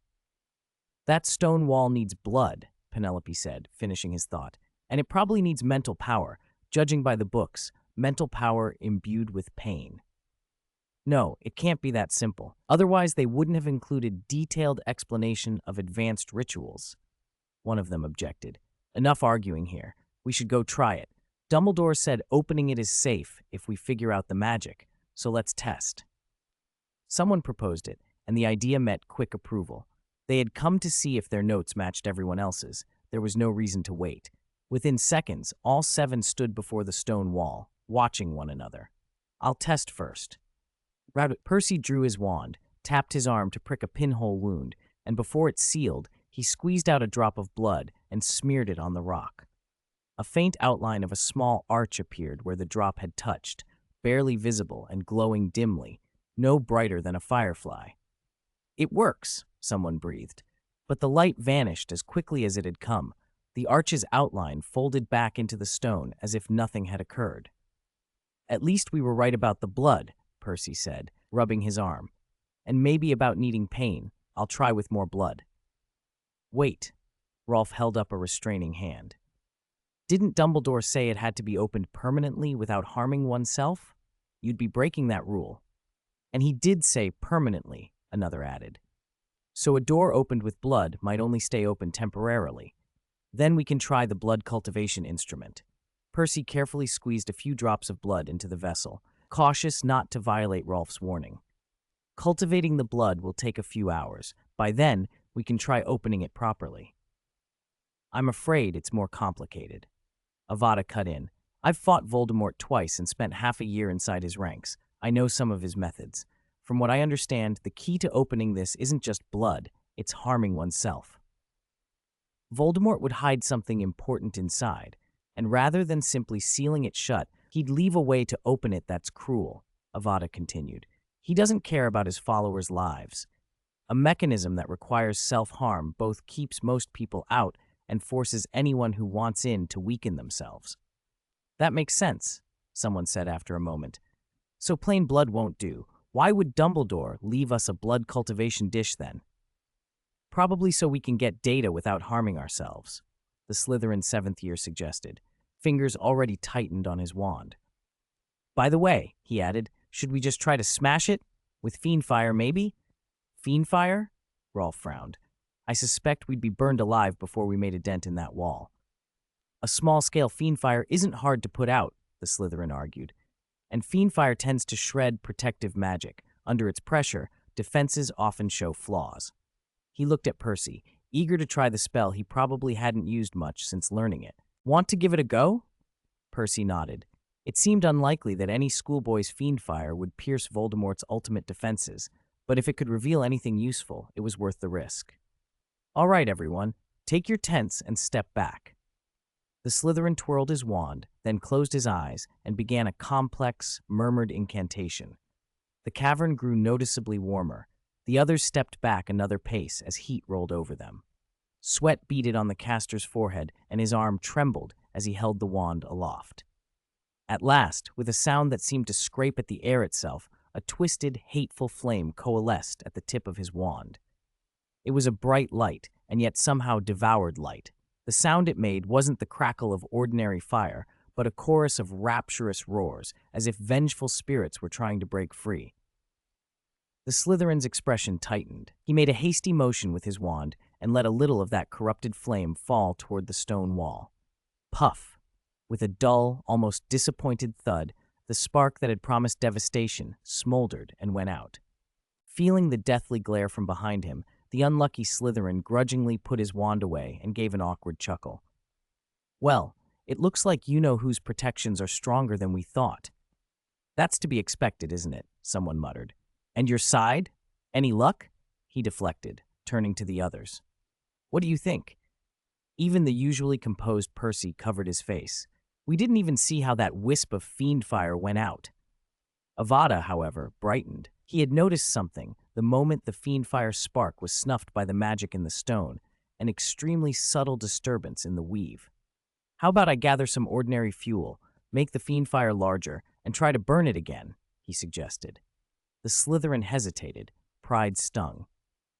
"That stone wall needs blood," Penelope said, finishing his thought. "And it probably needs mental power, judging by the books, mental power imbued with pain." "No, it can't be that simple. Otherwise, they wouldn't have included detailed explanation of advanced rituals," one of them objected. "Enough arguing here. We should go try it. Dumbledore said opening it is safe if we figure out the magic, so let's test." Someone proposed it, and the idea met quick approval. They had come to see if their notes matched everyone else's. There was no reason to wait. Within seconds, all 7 stood before the stone wall, watching one another. "I'll test first." Percy drew his wand, tapped his arm to prick a pinhole wound, and before it sealed, he squeezed out a drop of blood and smeared it on the rock. A faint outline of a small arch appeared where the drop had touched, barely visible and glowing dimly, no brighter than a firefly. "It works," someone breathed, but the light vanished as quickly as it had come. The arch's outline folded back into the stone as if nothing had occurred. "At least we were right about the blood," Percy said, rubbing his arm. "And maybe about needing pain. I'll try with more blood." "Wait." Rolf held up a restraining hand. "Didn't Dumbledore say it had to be opened permanently without harming oneself? You'd be breaking that rule." "And he did say permanently," another added. "So a door opened with blood might only stay open temporarily. Then we can try the blood cultivation instrument." Percy carefully squeezed a few drops of blood into the vessel, cautious not to violate Rolf's warning. "Cultivating the blood will take a few hours. By then, we can try opening it properly." "I'm afraid it's more complicated." Avada cut in. "I've fought Voldemort twice and spent half a year inside his ranks. I know some of his methods. From what I understand, the key to opening this isn't just blood, it's harming oneself. Voldemort would hide something important inside, and rather than simply sealing it shut, he'd leave a way to open it that's cruel," Avada continued. "He doesn't care about his followers' lives. A mechanism that requires self-harm both keeps most people out and forces anyone who wants in to weaken themselves." "That makes sense," someone said after a moment. "So plain blood won't do. Why would Dumbledore leave us a blood cultivation dish then?" "Probably so we can get data without harming ourselves," the Slytherin 7th year suggested, fingers already tightened on his wand. "By the way," he added, "should we just try to smash it? With Fiendfire, maybe?" "Fiendfire?" Rolf frowned. "I suspect we'd be burned alive before we made a dent in that wall." "A small-scale Fiendfire isn't hard to put out," the Slytherin argued. "And Fiendfire tends to shred protective magic. Under its pressure, defenses often show flaws." He looked at Percy, eager to try the spell he probably hadn't used much since learning it. "Want to give it a go?" Percy nodded. It seemed unlikely that any schoolboy's Fiendfire would pierce Voldemort's ultimate defenses, but if it could reveal anything useful, it was worth the risk. "All right, everyone, take your tents and step back." The Slytherin twirled his wand, then closed his eyes and began a complex, murmured incantation. The cavern grew noticeably warmer. The others stepped back another pace as heat rolled over them. Sweat beaded on the caster's forehead, and his arm trembled as he held the wand aloft. At last, with a sound that seemed to scrape at the air itself, a twisted, hateful flame coalesced at the tip of his wand. It was a bright light, and yet somehow devoured light. The sound it made wasn't the crackle of ordinary fire, but a chorus of rapturous roars, as if vengeful spirits were trying to break free. The Slytherin's expression tightened. He made a hasty motion with his wand and let a little of that corrupted flame fall toward the stone wall. Puff! With a dull, almost disappointed thud, the spark that had promised devastation smoldered and went out. Feeling the deathly glare from behind him, the unlucky Slytherin grudgingly put his wand away and gave an awkward chuckle. "Well, it looks like you-know-whose protections are stronger than we thought." "That's to be expected, isn't it?" someone muttered. "And your side? Any luck?" He deflected, turning to the others. "What do you think?" Even the usually composed Percy covered his face. "We didn't even see how that wisp of fiend fire went out." Avada, however, brightened. He had noticed something the moment the fiend fire spark was snuffed by the magic in the stone, an extremely subtle disturbance in the weave. "How about I gather some ordinary fuel, make the fiend fire larger, and try to burn it again?" he suggested. The Slytherin hesitated. Pride stung.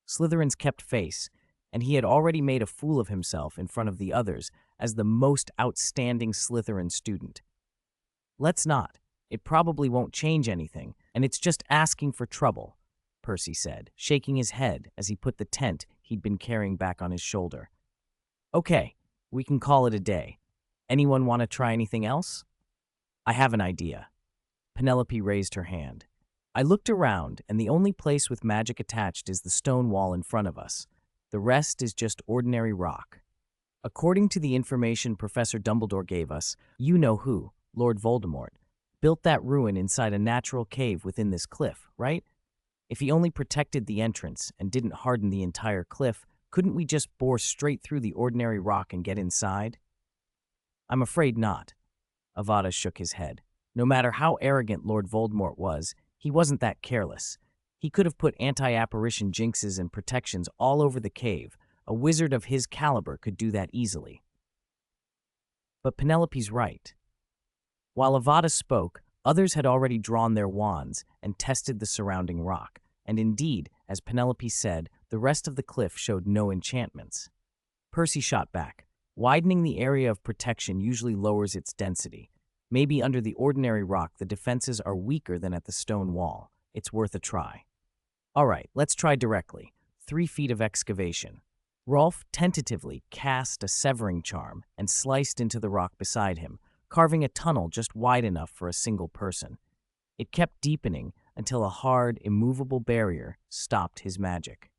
Slytherin's kept face, and he had already made a fool of himself in front of the others as the most outstanding Slytherin student. "Let's not. It probably won't change anything, and it's just asking for trouble," Percy said, shaking his head as he put the tent he'd been carrying back on his shoulder. "Okay, we can call it a day. Anyone want to try anything else?" "I have an idea." Penelope raised her hand. "I looked around, and the only place with magic attached is the stone wall in front of us. The rest is just ordinary rock. According to the information Professor Dumbledore gave us, you-know-who, Lord Voldemort, built that ruin inside a natural cave within this cliff, right? If he only protected the entrance and didn't harden the entire cliff, couldn't we just bore straight through the ordinary rock and get inside?" "I'm afraid not." Avada shook his head. No matter how arrogant Lord Voldemort was, he wasn't that careless. He could have put anti-apparition jinxes and protections all over the cave. A wizard of his caliber could do that easily. But Penelope's right. While Avada spoke, others had already drawn their wands and tested the surrounding rock, and indeed, as Penelope said, the rest of the cliff showed no enchantments. Percy shot back. "Widening the area of protection usually lowers its density. Maybe under the ordinary rock the defenses are weaker than at the stone wall. It's worth a try." "All right, let's try directly. 3 feet of excavation." Rolf tentatively cast a severing charm and sliced into the rock beside him, carving a tunnel just wide enough for a single person. It kept deepening until a hard, immovable barrier stopped his magic.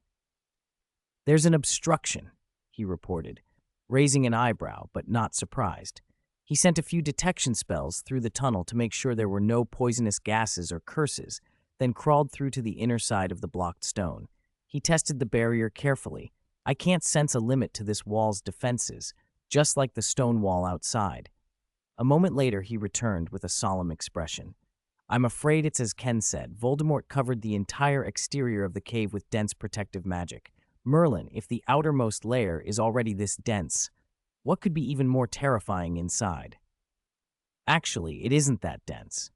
"There's an obstruction," he reported, raising an eyebrow but not surprised. He sent a few detection spells through the tunnel to make sure there were no poisonous gases or curses, then crawled through to the inner side of the blocked stone. He tested the barrier carefully. "I can't sense a limit to this wall's defenses, just like the stone wall outside." A moment later, he returned with a solemn expression. "I'm afraid it's as Ken said. Voldemort covered the entire exterior of the cave with dense protective magic. Merlin, if the outermost layer is already this dense, what could be even more terrifying inside?" "Actually, it isn't that dense."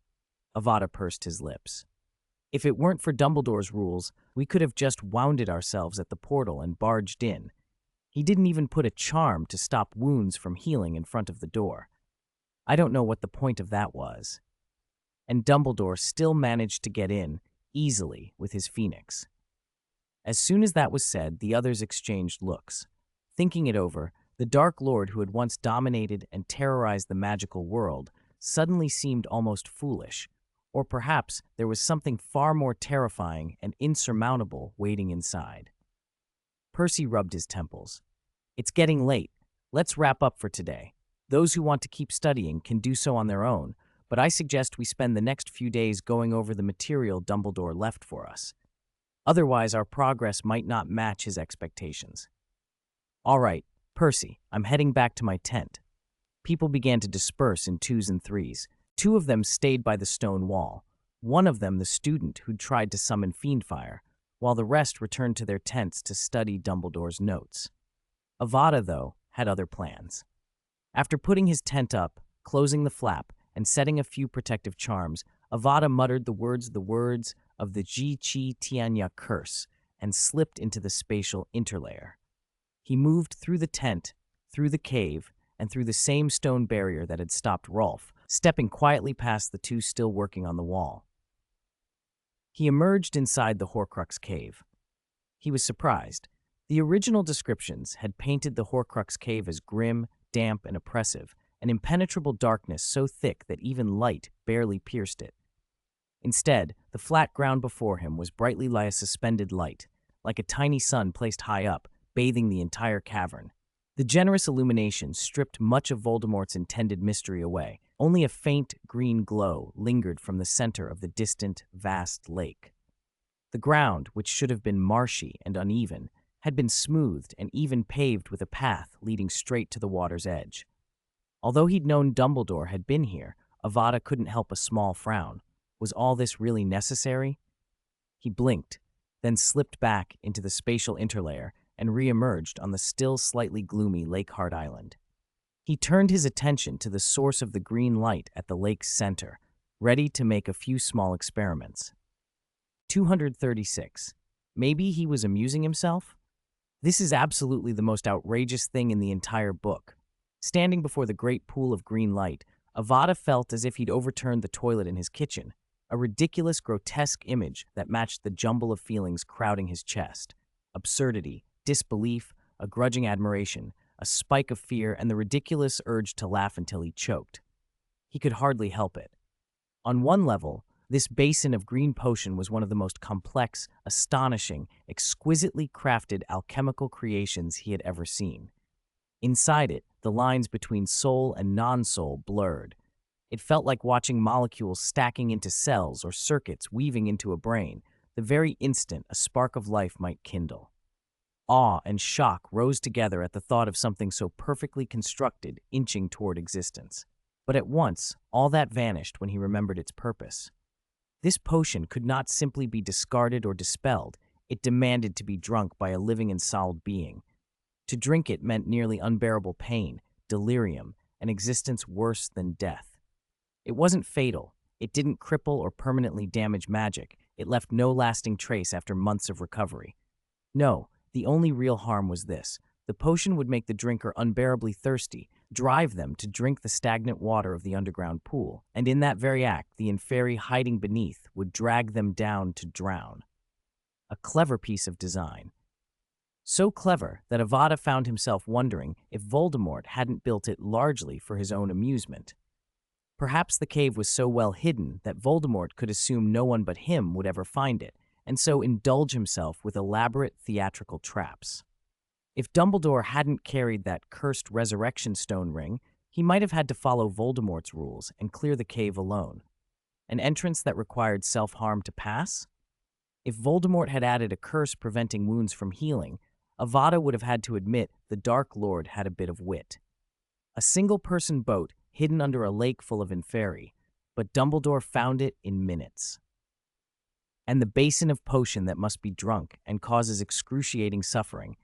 Avada pursed his lips. "If it weren't for Dumbledore's rules, we could have just wounded ourselves at the portal and barged in. He didn't even put a charm to stop wounds from healing in front of the door. I don't know what the point of that was. And Dumbledore still managed to get in, easily, with his phoenix." As soon as that was said, the others exchanged looks. Thinking it over, the Dark Lord who had once dominated and terrorized the magical world suddenly seemed almost foolish. Or perhaps there was something far more terrifying and insurmountable waiting inside. Percy rubbed his temples. "It's getting late. Let's wrap up for today. Those who want to keep studying can do so on their own, but I suggest we spend the next few days going over the material Dumbledore left for us. Otherwise, our progress might not match his expectations." "All right, Percy, I'm heading back to my tent." People began to disperse in 2s and 3s. 2 of them stayed by the stone wall, one of them the student who'd tried to summon fiendfire, while the rest returned to their tents to study Dumbledore's notes. Avada, though, had other plans. After putting his tent up, closing the flap, and setting a few protective charms, Avada muttered the words of the Ji Chi Tianya curse and slipped into the spatial interlayer. He moved through the tent, through the cave, and through the same stone barrier that had stopped Rolf, stepping quietly past the two still working on the wall. He emerged inside the Horcrux cave. He was surprised. The original descriptions had painted the Horcrux cave as grim, damp, and oppressive, an impenetrable darkness so thick that even light barely pierced it. Instead, the flat ground before him was brightly like a suspended light, like a tiny sun placed high up, bathing the entire cavern. The generous illumination stripped much of Voldemort's intended mystery away. Only a faint green glow lingered from the center of the distant, vast lake. The ground, which should have been marshy and uneven, had been smoothed and even paved with a path leading straight to the water's edge. Although he'd known Dumbledore had been here, Avada couldn't help a small frown. Was all this really necessary? He blinked, then slipped back into the spatial interlayer and re-emerged on the still slightly gloomy Lakehard Island. He turned his attention to the source of the green light at the lake's center, ready to make a few small experiments. 236. Maybe he was amusing himself? This is absolutely the most outrageous thing in the entire book. Standing before the great pool of green light, Avada felt as if he'd overturned the toilet in his kitchen, a ridiculous, grotesque image that matched the jumble of feelings crowding his chest. Absurdity, disbelief, a grudging admiration, a spike of fear, and the ridiculous urge to laugh until he choked. He could hardly help it. On one level, this basin of green potion was one of the most complex, astonishing, exquisitely crafted alchemical creations he had ever seen. Inside it, the lines between soul and non-soul blurred. It felt like watching molecules stacking into cells or circuits weaving into a brain, the very instant a spark of life might kindle. Awe and shock rose together at the thought of something so perfectly constructed inching toward existence. But at once, all that vanished when he remembered its purpose. This potion could not simply be discarded or dispelled. It demanded to be drunk by a living and solid being. To drink it meant nearly unbearable pain, delirium, an existence worse than death. It wasn't fatal. It didn't cripple or permanently damage magic. It left no lasting trace after months of recovery. No, the only real harm was this. The potion would make the drinker unbearably thirsty, drive them to drink the stagnant water of the underground pool, and in that very act, the Inferi hiding beneath would drag them down to drown. A clever piece of design. So clever that Avada found himself wondering if Voldemort hadn't built it largely for his own amusement. Perhaps the cave was so well hidden that Voldemort could assume no one but him would ever find it, and so indulge himself with elaborate theatrical traps. If Dumbledore hadn't carried that cursed resurrection stone ring, he might have had to follow Voldemort's rules and clear the cave alone. An entrance that required self-harm to pass? If Voldemort had added a curse preventing wounds from healing, Avada would have had to admit the Dark Lord had a bit of wit. A single-person boat hidden under a lake full of Inferi, but Dumbledore found it in minutes. And the basin of potion that must be drunk and causes excruciating suffering,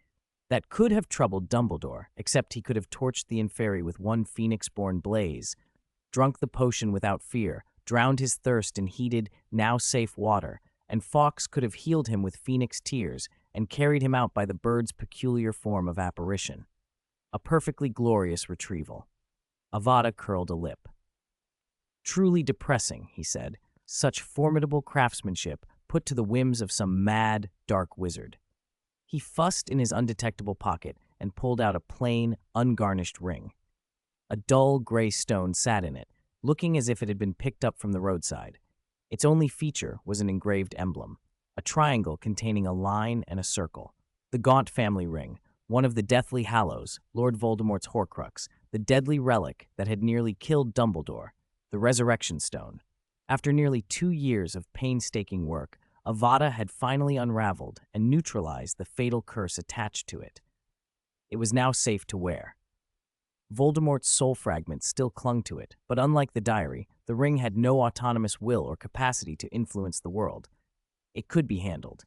that could have troubled Dumbledore, except he could have torched the Inferi with one phoenix-born blaze, drunk the potion without fear, drowned his thirst in heated, now safe water, and Fawkes could have healed him with phoenix tears and carried him out by the bird's peculiar form of apparition. A perfectly glorious retrieval. Avada curled a lip. Truly depressing, he said. Such formidable craftsmanship put to the whims of some mad, dark wizard. He fussed in his undetectable pocket and pulled out a plain, ungarnished ring. A dull gray stone sat in it, looking as if it had been picked up from the roadside. Its only feature was an engraved emblem, a triangle containing a line and a circle. The Gaunt family ring, one of the Deathly Hallows, Lord Voldemort's Horcrux, the deadly relic that had nearly killed Dumbledore, the Resurrection Stone. After nearly 2 years of painstaking work, Avada had finally unraveled and neutralized the fatal curse attached to it. It was now safe to wear. Voldemort's soul fragment still clung to it, but unlike the diary, the ring had no autonomous will or capacity to influence the world. It could be handled.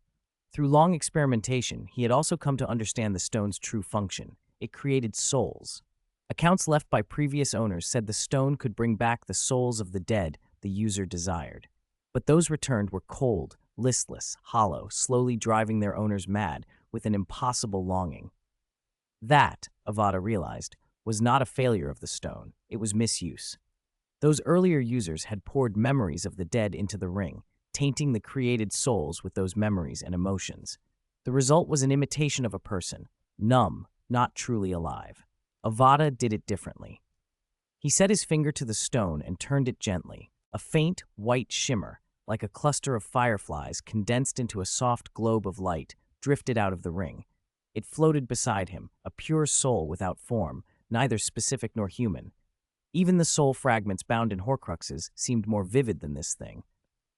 Through long experimentation, he had also come to understand the stone's true function. It created souls. Accounts left by previous owners said the stone could bring back the souls of the dead the user desired. But those returned were cold, listless, hollow, slowly driving their owners mad with an impossible longing. That, Avada realized, was not a failure of the stone, it was misuse. Those earlier users had poured memories of the dead into the ring, tainting the created souls with those memories and emotions. The result was an imitation of a person, numb, not truly alive. Avada did it differently. He set his finger to the stone and turned it gently. A faint, white shimmer, like a cluster of fireflies condensed into a soft globe of light, drifted out of the ring. It floated beside him, a pure soul without form, neither specific nor human. Even the soul fragments bound in Horcruxes seemed more vivid than this thing.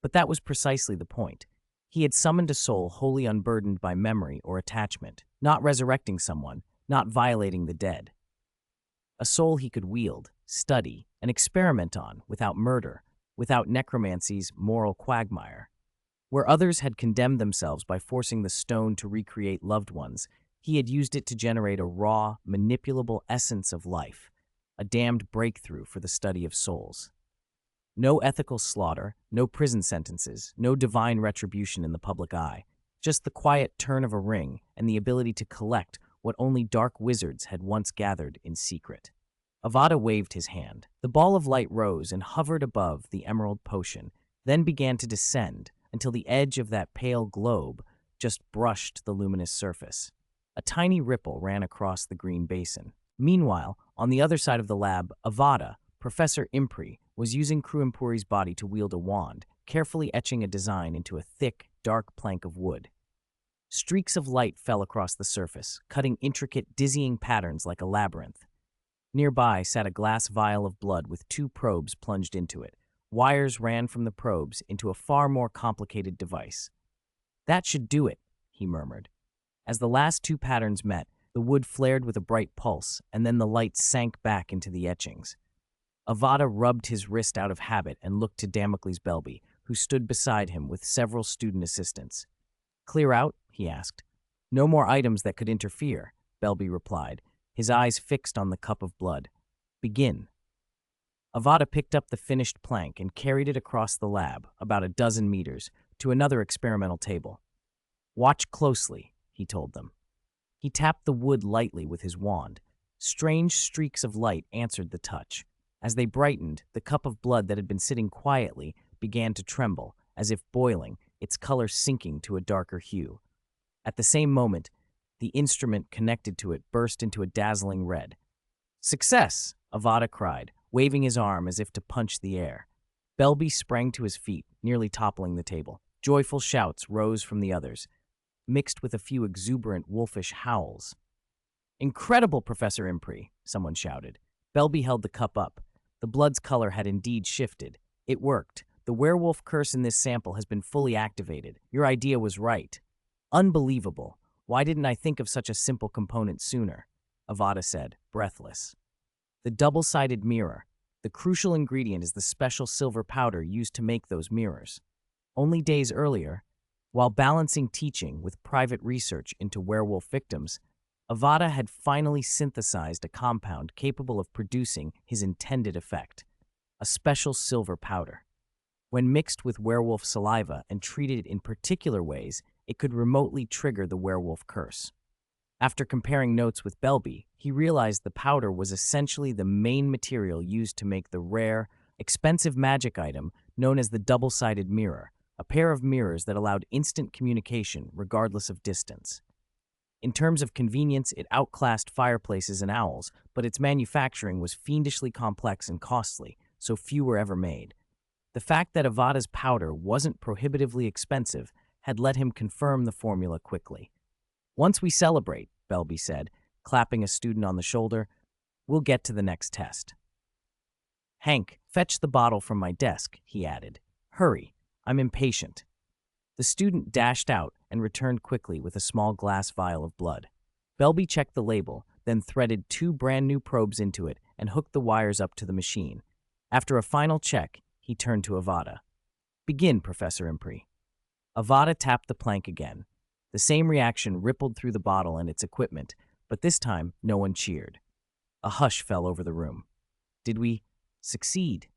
But that was precisely the point. He had summoned a soul wholly unburdened by memory or attachment, not resurrecting someone, not violating the dead. A soul he could wield, study, and experiment on without murder, without necromancy's moral quagmire. Where others had condemned themselves by forcing the stone to recreate loved ones, he had used it to generate a raw, manipulable essence of life, a damned breakthrough for the study of souls. No ethical slaughter, no prison sentences, no divine retribution in the public eye, just the quiet turn of a ring and the ability to collect what only dark wizards had once gathered in secret. Avada waved his hand. The ball of light rose and hovered above the emerald potion, then began to descend until the edge of that pale globe just brushed the luminous surface. A tiny ripple ran across the green basin. Meanwhile, on the other side of the lab, Avada, Professor Impri, was using Kruimpuri's body to wield a wand, carefully etching a design into a thick, dark plank of wood. Streaks of light fell across the surface, cutting intricate, dizzying patterns like a labyrinth. Nearby sat a glass vial of blood with 2 probes plunged into it. Wires ran from the probes into a far more complicated device. "That should do it," he murmured. As the last 2 patterns met, the wood flared with a bright pulse, and then the light sank back into the etchings. Avada rubbed his wrist out of habit and looked to Damocles Belby, who stood beside him with several student assistants. "Clear out?" he asked. "No more items that could interfere," Belby replied, his eyes fixed on the cup of blood. "Begin." Avada picked up the finished plank and carried it across the lab, about a dozen meters, to another experimental table. "Watch closely," he told them. He tapped the wood lightly with his wand. Strange streaks of light answered the touch. As they brightened, the cup of blood that had been sitting quietly began to tremble, as if boiling, its color sinking to a darker hue. At the same moment, the instrument connected to it burst into a dazzling red. "Success!" Avada cried, waving his arm as if to punch the air. Belby sprang to his feet, nearly toppling the table. Joyful shouts rose from the others, mixed with a few exuberant wolfish howls. "Incredible, Professor Impri!" someone shouted. Belby held the cup up. The blood's color had indeed shifted. "It worked. The werewolf curse in this sample has been fully activated. Your idea was right." "Unbelievable. Why didn't I think of such a simple component sooner?" Avada said, breathless. "The double-sided mirror. The crucial ingredient is the special silver powder used to make those mirrors. Only days earlier, while balancing teaching with private research into werewolf victims, Avada had finally synthesized a compound capable of producing his intended effect, a special silver powder. When mixed with werewolf saliva and treated in particular ways, it could remotely trigger the werewolf curse. After comparing notes with Belby, he realized the powder was essentially the main material used to make the rare, expensive magic item known as the double-sided mirror, a pair of mirrors that allowed instant communication regardless of distance. In terms of convenience, it outclassed fireplaces and owls, but its manufacturing was fiendishly complex and costly, so few were ever made. The fact that Avada's powder wasn't prohibitively expensive had let him confirm the formula quickly. "Once we celebrate," Belby said, clapping a student on the shoulder, "we'll get to the next test." "Hank, fetch the bottle from my desk," he added. "Hurry, I'm impatient." The student dashed out and returned quickly with a small glass vial of blood. Belby checked the label, then threaded 2 brand-new probes into it and hooked the wires up to the machine. After a final check, he turned to Avada. "Begin, Professor Impri." Avada tapped the plank again. The same reaction rippled through the bottle and its equipment, but this time no one cheered. A hush fell over the room. "Did we succeed?"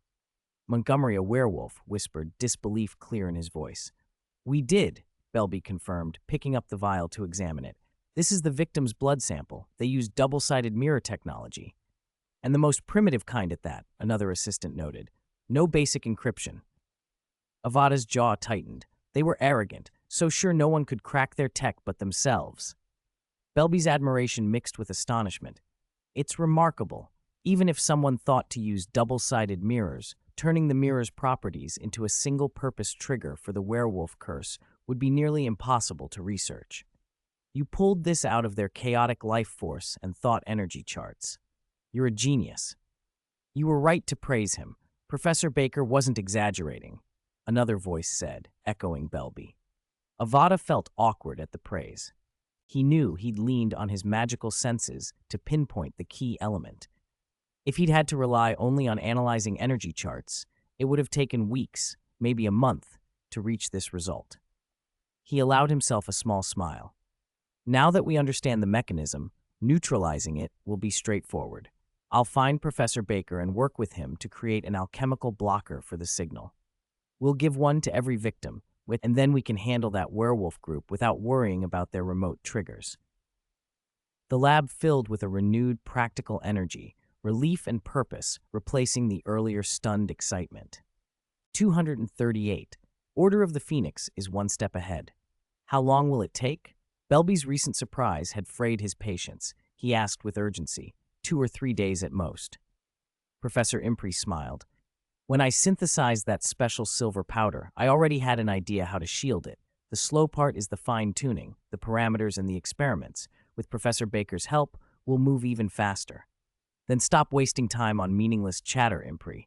Montgomery, a werewolf, whispered, disbelief clear in his voice. "We did," Belby confirmed, picking up the vial to examine it. "This is the victim's blood sample. They used double-sided mirror technology." And the most primitive kind at that, another assistant noted. No basic encryption. Avada's jaw tightened. They were arrogant, so sure no one could crack their tech but themselves. Belby's admiration mixed with astonishment. It's remarkable. Even if someone thought to use double-sided mirrors, turning the mirror's properties into a single-purpose trigger for the werewolf curse would be nearly impossible to research. You pulled this out of their chaotic life force and thought energy charts. You're a genius. You were right to praise him. Professor Baker wasn't exaggerating, another voice said, echoing Belby. Avada felt awkward at the praise. He knew he'd leaned on his magical senses to pinpoint the key element. If he'd had to rely only on analyzing energy charts, it would have taken weeks, maybe a month, to reach this result. He allowed himself a small smile. Now that we understand the mechanism, neutralizing it will be straightforward. I'll find Professor Baker and work with him to create an alchemical blocker for the signal. We'll give one to every victim, and then we can handle that werewolf group without worrying about their remote triggers. The lab filled with a renewed practical energy, relief and purpose replacing the earlier stunned excitement. 238. Order of the Phoenix is one step ahead. How long will it take? Belby's recent surprise had frayed his patience. He asked with urgency, 2 or 3 days at most. Professor Impry smiled. When I synthesized that special silver powder, I already had an idea how to shield it. The slow part is the fine-tuning, the parameters and the experiments. With Professor Baker's help, we'll move even faster. Then stop wasting time on meaningless chatter, Impry,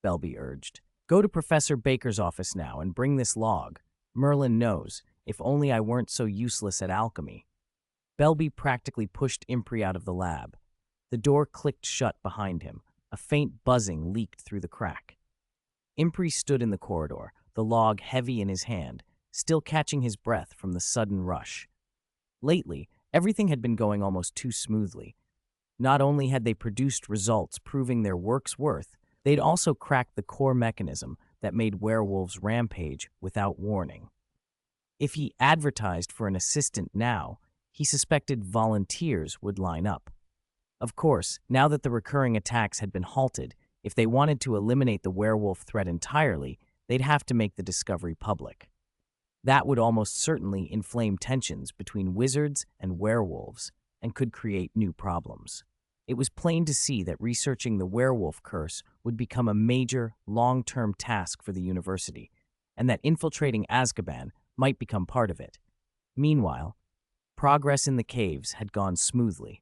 Belby urged. Go to Professor Baker's office now and bring this log. Merlin knows, if only I weren't so useless at alchemy. Belby practically pushed Impry out of the lab. The door clicked shut behind him. A faint buzzing leaked through the crack. Impry stood in the corridor, the log heavy in his hand, still catching his breath from the sudden rush. Lately, everything had been going almost too smoothly. Not only had they produced results proving their work's worth, they'd also cracked the core mechanism that made werewolves rampage without warning. If he advertised for an assistant now, he suspected volunteers would line up. Of course, now that the recurring attacks had been halted, if they wanted to eliminate the werewolf threat entirely, they'd have to make the discovery public. That would almost certainly inflame tensions between wizards and werewolves and could create new problems. It was plain to see that researching the werewolf curse would become a major, long-term task for the university, and that infiltrating Azkaban might become part of it. Meanwhile, progress in the caves had gone smoothly.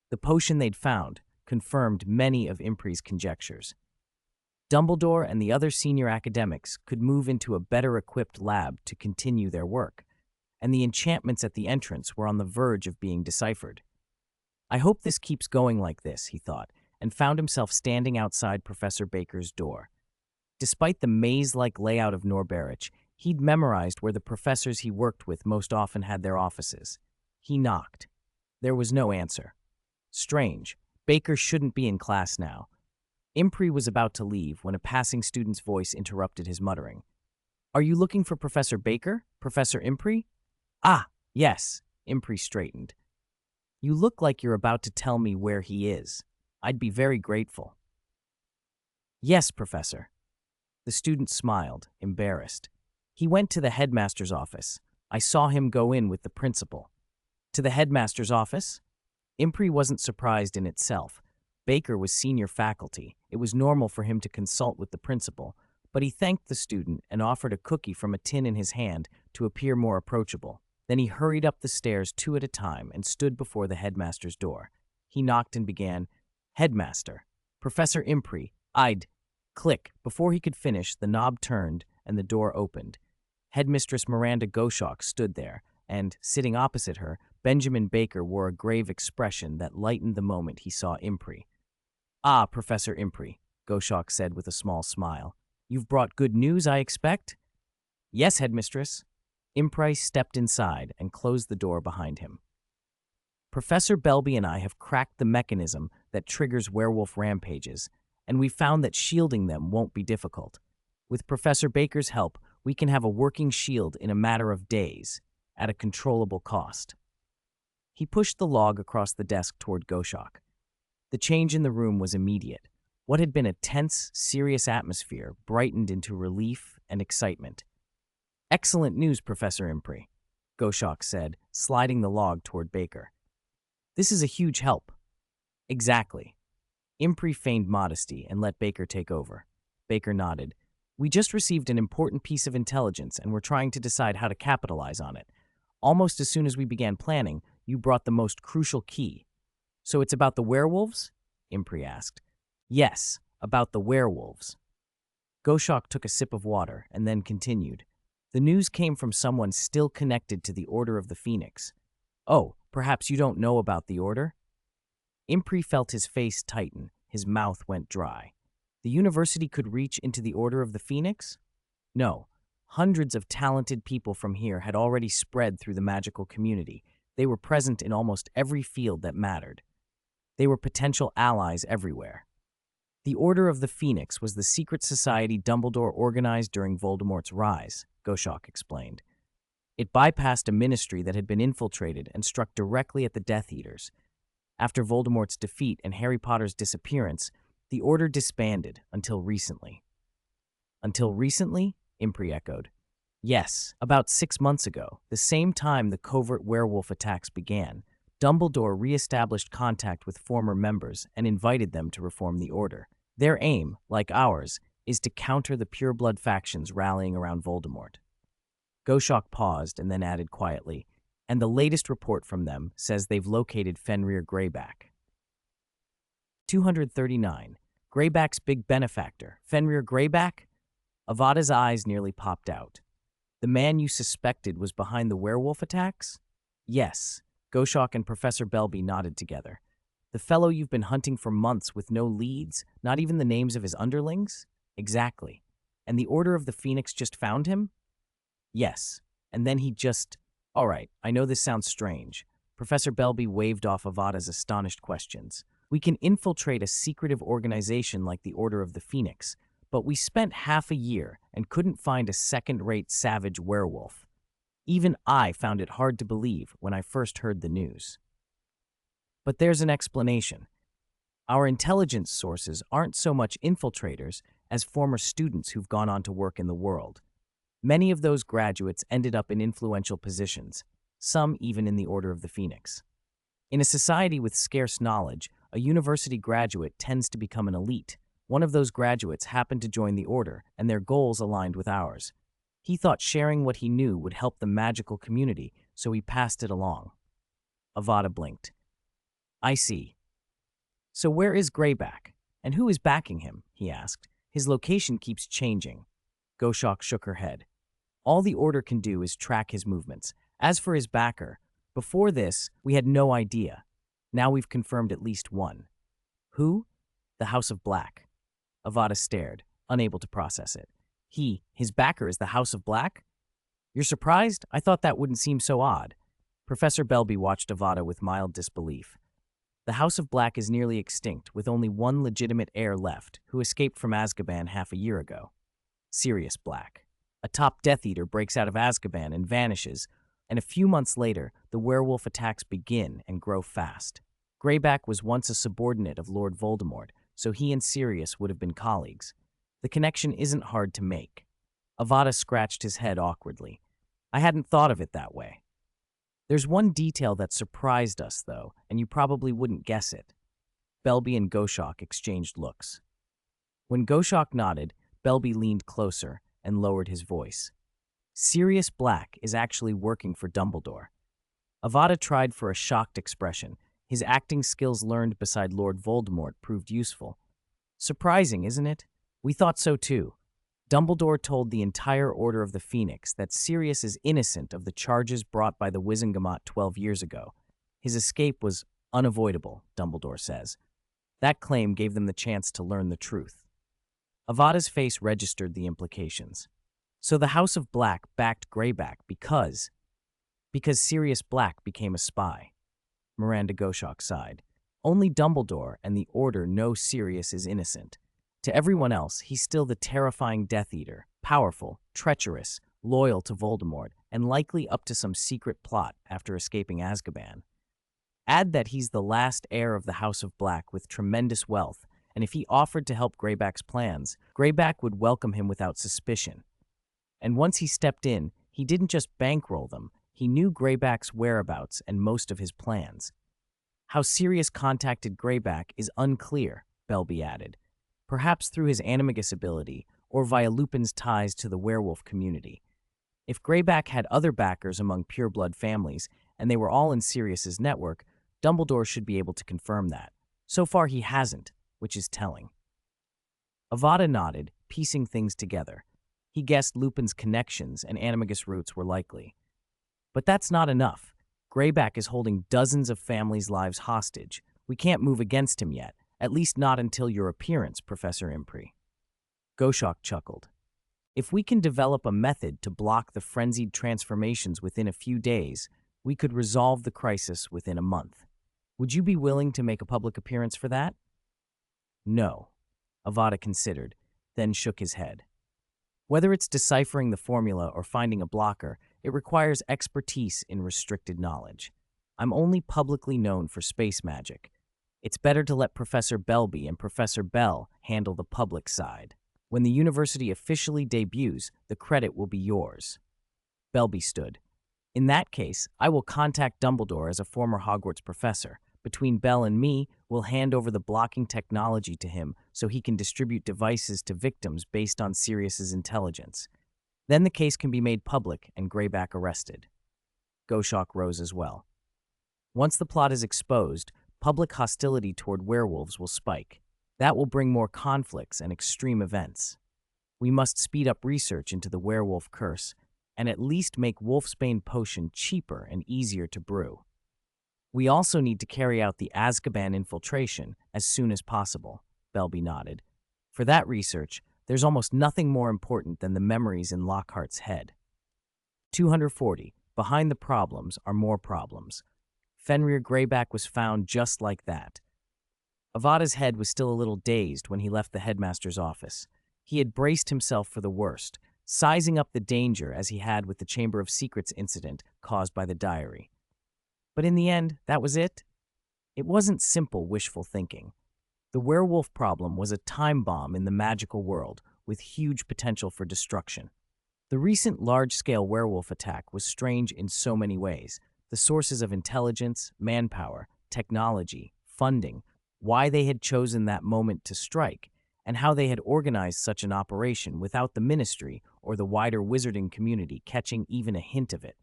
The potion they'd found confirmed many of Impry's conjectures. Dumbledore and the other senior academics could move into a better-equipped lab to continue their work, and the enchantments at the entrance were on the verge of being deciphered. I hope this keeps going like this, he thought, and found himself standing outside Professor Baker's door. Despite the maze-like layout of Norberich, he'd memorized where the professors he worked with most often had their offices. He knocked. There was no answer. Strange. Baker shouldn't be in class now. Impry was about to leave when a passing student's voice interrupted his muttering. Are you looking for Professor Baker? Professor Impry? Ah, yes. Impry straightened. You look like you're about to tell me where he is. I'd be very grateful. Yes, Professor. The student smiled, embarrassed. He went to the headmaster's office. I saw him go in with the principal. To the headmaster's office? Impry wasn't surprised in itself. Baker was senior faculty. It was normal for him to consult with the principal, but he thanked the student and offered a cookie from a tin in his hand to appear more approachable. Then he hurried up the stairs 2 at a time and stood before the headmaster's door. He knocked and began, Headmaster, Professor Impry, I'd... Click. Before he could finish, the knob turned and the door opened. Headmistress Miranda Goshawk stood there, and, sitting opposite her, Benjamin Baker wore a grave expression that lightened the moment he saw Impry. Ah, Professor Impry, Goshawk said with a small smile. You've brought good news, I expect? Yes, Headmistress. Impry stepped inside and closed the door behind him. Professor Belby and I have cracked the mechanism that triggers werewolf rampages, and we've found that shielding them won't be difficult. With Professor Baker's help, we can have a working shield in a matter of days, at a controllable cost. He pushed the log across the desk toward Goshawk. The change in the room was immediate. What had been a tense, serious atmosphere brightened into relief and excitement. "Excellent news, Professor Impri," Goshawk said, sliding the log toward Baker. "This is a huge help." "Exactly." Impri feigned modesty and let Baker take over. Baker nodded. "We just received an important piece of intelligence and we're trying to decide how to capitalize on it. Almost as soon as we began planning, you brought the most crucial key." "So it's about the werewolves?" Impri asked. "Yes, about the werewolves." Goshawk took a sip of water and then continued. "The news came from someone still connected to the Order of the Phoenix." "Oh, perhaps you don't know about the Order?" Impri felt his face tighten. His mouth went dry. The university could reach into the Order of the Phoenix? No. Hundreds of talented people from here had already spread through the magical community. They were present in almost every field that mattered. They were potential allies everywhere. The Order of the Phoenix was the secret society Dumbledore organized during Voldemort's rise, Goshawk explained. It bypassed a ministry that had been infiltrated and struck directly at the Death Eaters. After Voldemort's defeat and Harry Potter's disappearance, the Order disbanded until recently. "Until recently?" Impri echoed. "Yes, about 6 months ago, the same time the covert werewolf attacks began, Dumbledore re-established contact with former members and invited them to reform the Order. Their aim, like ours, is to counter the pureblood factions rallying around Voldemort." Goshawk paused and then added quietly, "And the latest report from them says they've located Fenrir Greyback." 239. Greyback's big benefactor, Fenrir Greyback? Avada's eyes nearly popped out. "The man you suspected was behind the werewolf attacks?" "Yes." Goshawk and Professor Belby nodded together. "The fellow you've been hunting for months with no leads, not even the names of his underlings?" "Exactly. And the Order of the Phoenix just found him?" "Yes. And then he just—" "All right, I know this sounds strange." Professor Belby waved off Avada's astonished questions. "We can infiltrate a secretive organization like the Order of the Phoenix, but we spent half a year and couldn't find a second-rate savage werewolf. Even I found it hard to believe when I first heard the news." "But there's an explanation. Our intelligence sources aren't so much infiltrators as former students who've gone on to work in the world. Many of those graduates ended up in influential positions, some even in the Order of the Phoenix. In a society with scarce knowledge, a university graduate tends to become an elite. One of those graduates happened to join the Order, and their goals aligned with ours. He thought sharing what he knew would help the magical community, so he passed it along." Avada blinked. "I see. So where is Greyback? And who is backing him?" he asked. "His location keeps changing." Goshawk shook her head. "All the Order can do is track his movements. As for his backer, before this, we had no idea. Now we've confirmed at least one." "Who?" "The House of Black." Avada stared, unable to process it. His backer is the House of Black? You're surprised? I thought that wouldn't seem so odd." Professor Belby watched Avada with mild disbelief. "The House of Black is nearly extinct, with only one legitimate heir left, who escaped from Azkaban half a year ago. Sirius Black. A top Death Eater breaks out of Azkaban and vanishes, and a few months later, the werewolf attacks begin and grow fast. Greyback was once a subordinate of Lord Voldemort, so he and Sirius would have been colleagues. The connection isn't hard to make." Avada scratched his head awkwardly. "I hadn't thought of it that way. There's one detail that surprised us, though, and you probably wouldn't guess it." Belby and Goshawk exchanged looks. When Goshawk nodded, Belby leaned closer and lowered his voice. "Sirius Black is actually working for Dumbledore." Avada tried for a shocked expression. His acting skills learned beside Lord Voldemort proved useful. "Surprising, isn't it? We thought so too. Dumbledore told the entire Order of the Phoenix that Sirius is innocent of the charges brought by the Wizengamot 12 years ago. His escape was unavoidable, Dumbledore says. That claim gave them the chance to learn the truth." Avada's face registered the implications. "So the House of Black backed Greyback because Sirius Black became a spy." Miranda Goshawk sighed. "Only Dumbledore and the Order know Sirius is innocent. To everyone else, he's still the terrifying Death Eater, powerful, treacherous, loyal to Voldemort, and likely up to some secret plot after escaping Azkaban." Add that he's the last heir of the House of Black with tremendous wealth, and if he offered to help Greyback's plans, Greyback would welcome him without suspicion. And once he stepped in, he didn't just bankroll them, he knew Greyback's whereabouts and most of his plans. How Sirius contacted Greyback is unclear, Belby added, perhaps through his animagus ability or via Lupin's ties to the werewolf community. If Greyback had other backers among pureblood families, and they were all in Sirius's network, Dumbledore should be able to confirm that. So far he hasn't, which is telling. Avada nodded, piecing things together. He guessed Lupin's connections and animagus roots were likely. But that's not enough. Greyback is holding dozens of families' lives hostage. We can't move against him yet, at least not until your appearance, Professor Impri. Goshawk chuckled. If we can develop a method to block the frenzied transformations within a few days, we could resolve the crisis within a month. Would you be willing to make a public appearance for that? No, Avada considered, then shook his head. Whether it's deciphering the formula or finding a blocker, it requires expertise in restricted knowledge. I'm only publicly known for space magic. It's better to let Professor Belby and Professor Bell handle the public side. When the university officially debuts, the credit will be yours. Belby stood. In that case, I will contact Dumbledore as a former Hogwarts professor. Between Bell and me, we'll hand over the blocking technology to him so he can distribute devices to victims based on Sirius's intelligence. Then the case can be made public and Greyback arrested. Goshawk rose as well. Once the plot is exposed, public hostility toward werewolves will spike. That will bring more conflicts and extreme events. We must speed up research into the werewolf curse and at least make wolfsbane potion cheaper and easier to brew. We also need to carry out the Azkaban infiltration as soon as possible, Belby nodded. For that research, there's almost nothing more important than the memories in Lockhart's head. 240. Behind the problems are more problems. Fenrir Greyback was found just like that. Avada's head was still a little dazed when he left the headmaster's office. He had braced himself for the worst, sizing up the danger as he had with the Chamber of Secrets incident caused by the diary. But in the end, that was it? It wasn't simple wishful thinking. The werewolf problem was a time bomb in the magical world with huge potential for destruction. The recent large-scale werewolf attack was strange in so many ways. The sources of intelligence, manpower, technology, funding, why they had chosen that moment to strike, and how they had organized such an operation without the ministry or the wider wizarding community catching even a hint of it.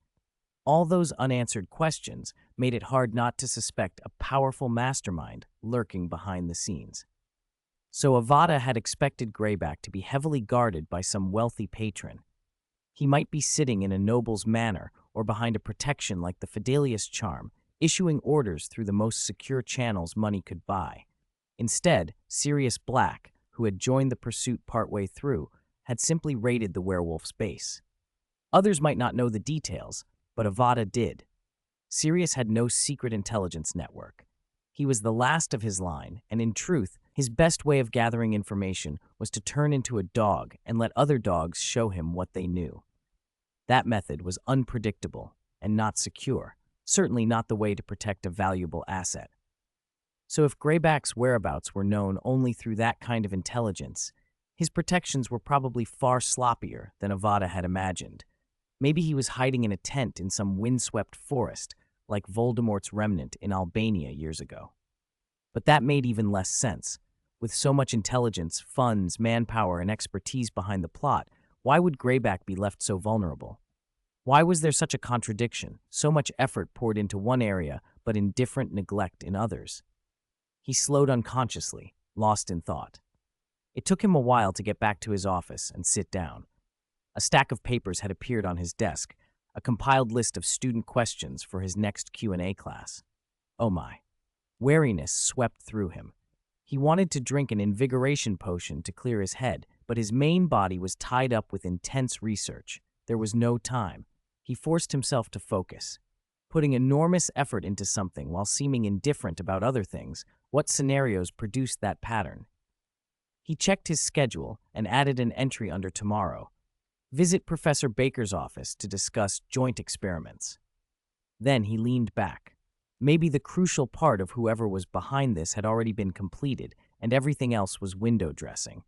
All those unanswered questions made it hard not to suspect a powerful mastermind lurking behind the scenes. So Avada had expected Greyback to be heavily guarded by some wealthy patron. He might be sitting in a noble's manor or behind a protection like the Fidelius charm, issuing orders through the most secure channels money could buy. Instead, Sirius Black, who had joined the pursuit partway through, had simply raided the werewolf's base. Others might not know the details, but Avada did. Sirius had no secret intelligence network. He was the last of his line, and in truth, his best way of gathering information was to turn into a dog and let other dogs show him what they knew. That method was unpredictable and not secure, certainly not the way to protect a valuable asset. So if Greyback's whereabouts were known only through that kind of intelligence, his protections were probably far sloppier than Avada had imagined. Maybe he was hiding in a tent in some windswept forest, like Voldemort's remnant in Albania years ago. But that made even less sense. With so much intelligence, funds, manpower, and expertise behind the plot, why would Greyback be left so vulnerable? Why was there such a contradiction, so much effort poured into one area, but indifferent neglect in others? He slowed unconsciously, lost in thought. It took him a while to get back to his office and sit down. A stack of papers had appeared on his desk, a compiled list of student questions for his next Q&A class. Oh my. Wariness swept through him. He wanted to drink an invigoration potion to clear his head, but his main body was tied up with intense research. There was no time. He forced himself to focus. Putting enormous effort into something while seeming indifferent about other things, what scenarios produced that pattern? He checked his schedule and added an entry under tomorrow. Visit Professor Baker's office to discuss joint experiments. Then he leaned back. Maybe the crucial part of whoever was behind this had already been completed, and everything else was window dressing.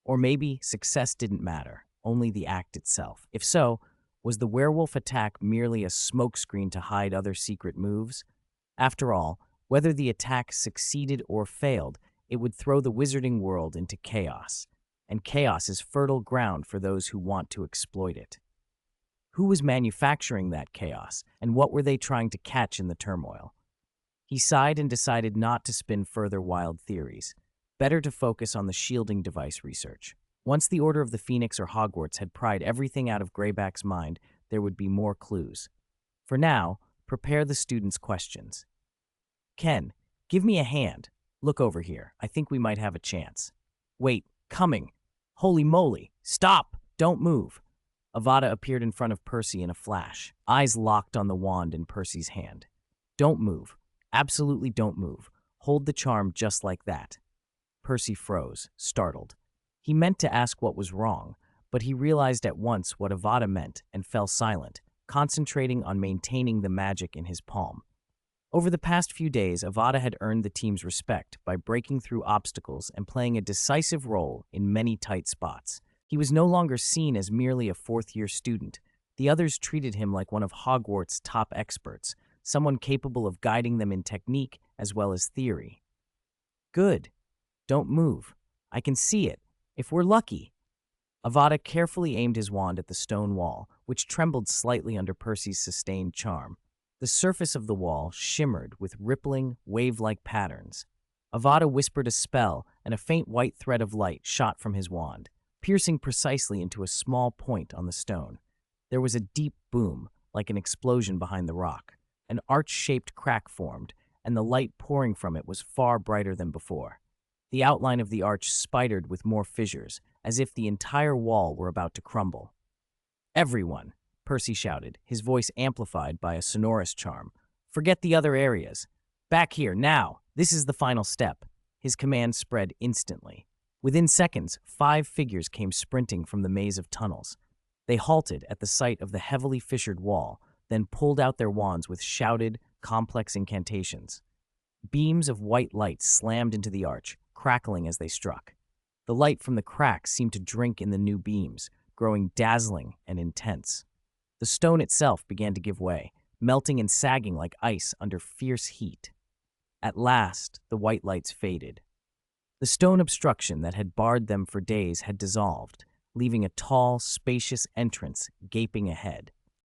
Or maybe success didn't matter, only the act itself. If so, was the werewolf attack merely a smokescreen to hide other secret moves? After all, whether the attack succeeded or failed, it would throw the wizarding world into chaos, and chaos is fertile ground for those who want to exploit it. Who was manufacturing that chaos, and what were they trying to catch in the turmoil? He sighed and decided not to spin further wild theories. Better to focus on the shielding device research. Once the Order of the Phoenix or Hogwarts had pried everything out of Greyback's mind, there would be more clues. For now, prepare the students' questions. Ken, give me a hand. Look over here. I think we might have a chance. Wait, coming. Holy moly. Stop! Don't move. Avada appeared in front of Percy in a flash, eyes locked on the wand in Percy's hand. Don't move. Absolutely don't move. Hold the charm just like that. Percy froze, startled. He meant to ask what was wrong, but he realized at once what Avada meant and fell silent, concentrating on maintaining the magic in his palm. Over the past few days, Avada had earned the team's respect by breaking through obstacles and playing a decisive role in many tight spots. He was no longer seen as merely a fourth-year student. The others treated him like one of Hogwarts' top experts, someone capable of guiding them in technique as well as theory. Good. Don't move. I can see it. If we're lucky. Avada carefully aimed his wand at the stone wall, which trembled slightly under Percy's sustained charm. The surface of the wall shimmered with rippling, wave-like patterns. Avada whispered a spell, and a faint white thread of light shot from his wand, piercing precisely into a small point on the stone. There was a deep boom, like an explosion behind the rock. An arch-shaped crack formed, and the light pouring from it was far brighter than before. The outline of the arch spidered with more fissures, as if the entire wall were about to crumble. "Everyone," Percy shouted, his voice amplified by a sonorous charm. "Forget the other areas. Back here, now! This is the final step." His command spread instantly. Within seconds, 5 figures came sprinting from the maze of tunnels. They halted at the sight of the heavily fissured wall, then pulled out their wands with shouted, complex incantations. Beams of white light slammed into the arch, crackling as they struck. The light from the cracks seemed to drink in the new beams, growing dazzling and intense. The stone itself began to give way, melting and sagging like ice under fierce heat. At last, the white lights faded. The stone obstruction that had barred them for days had dissolved, leaving a tall, spacious entrance gaping ahead.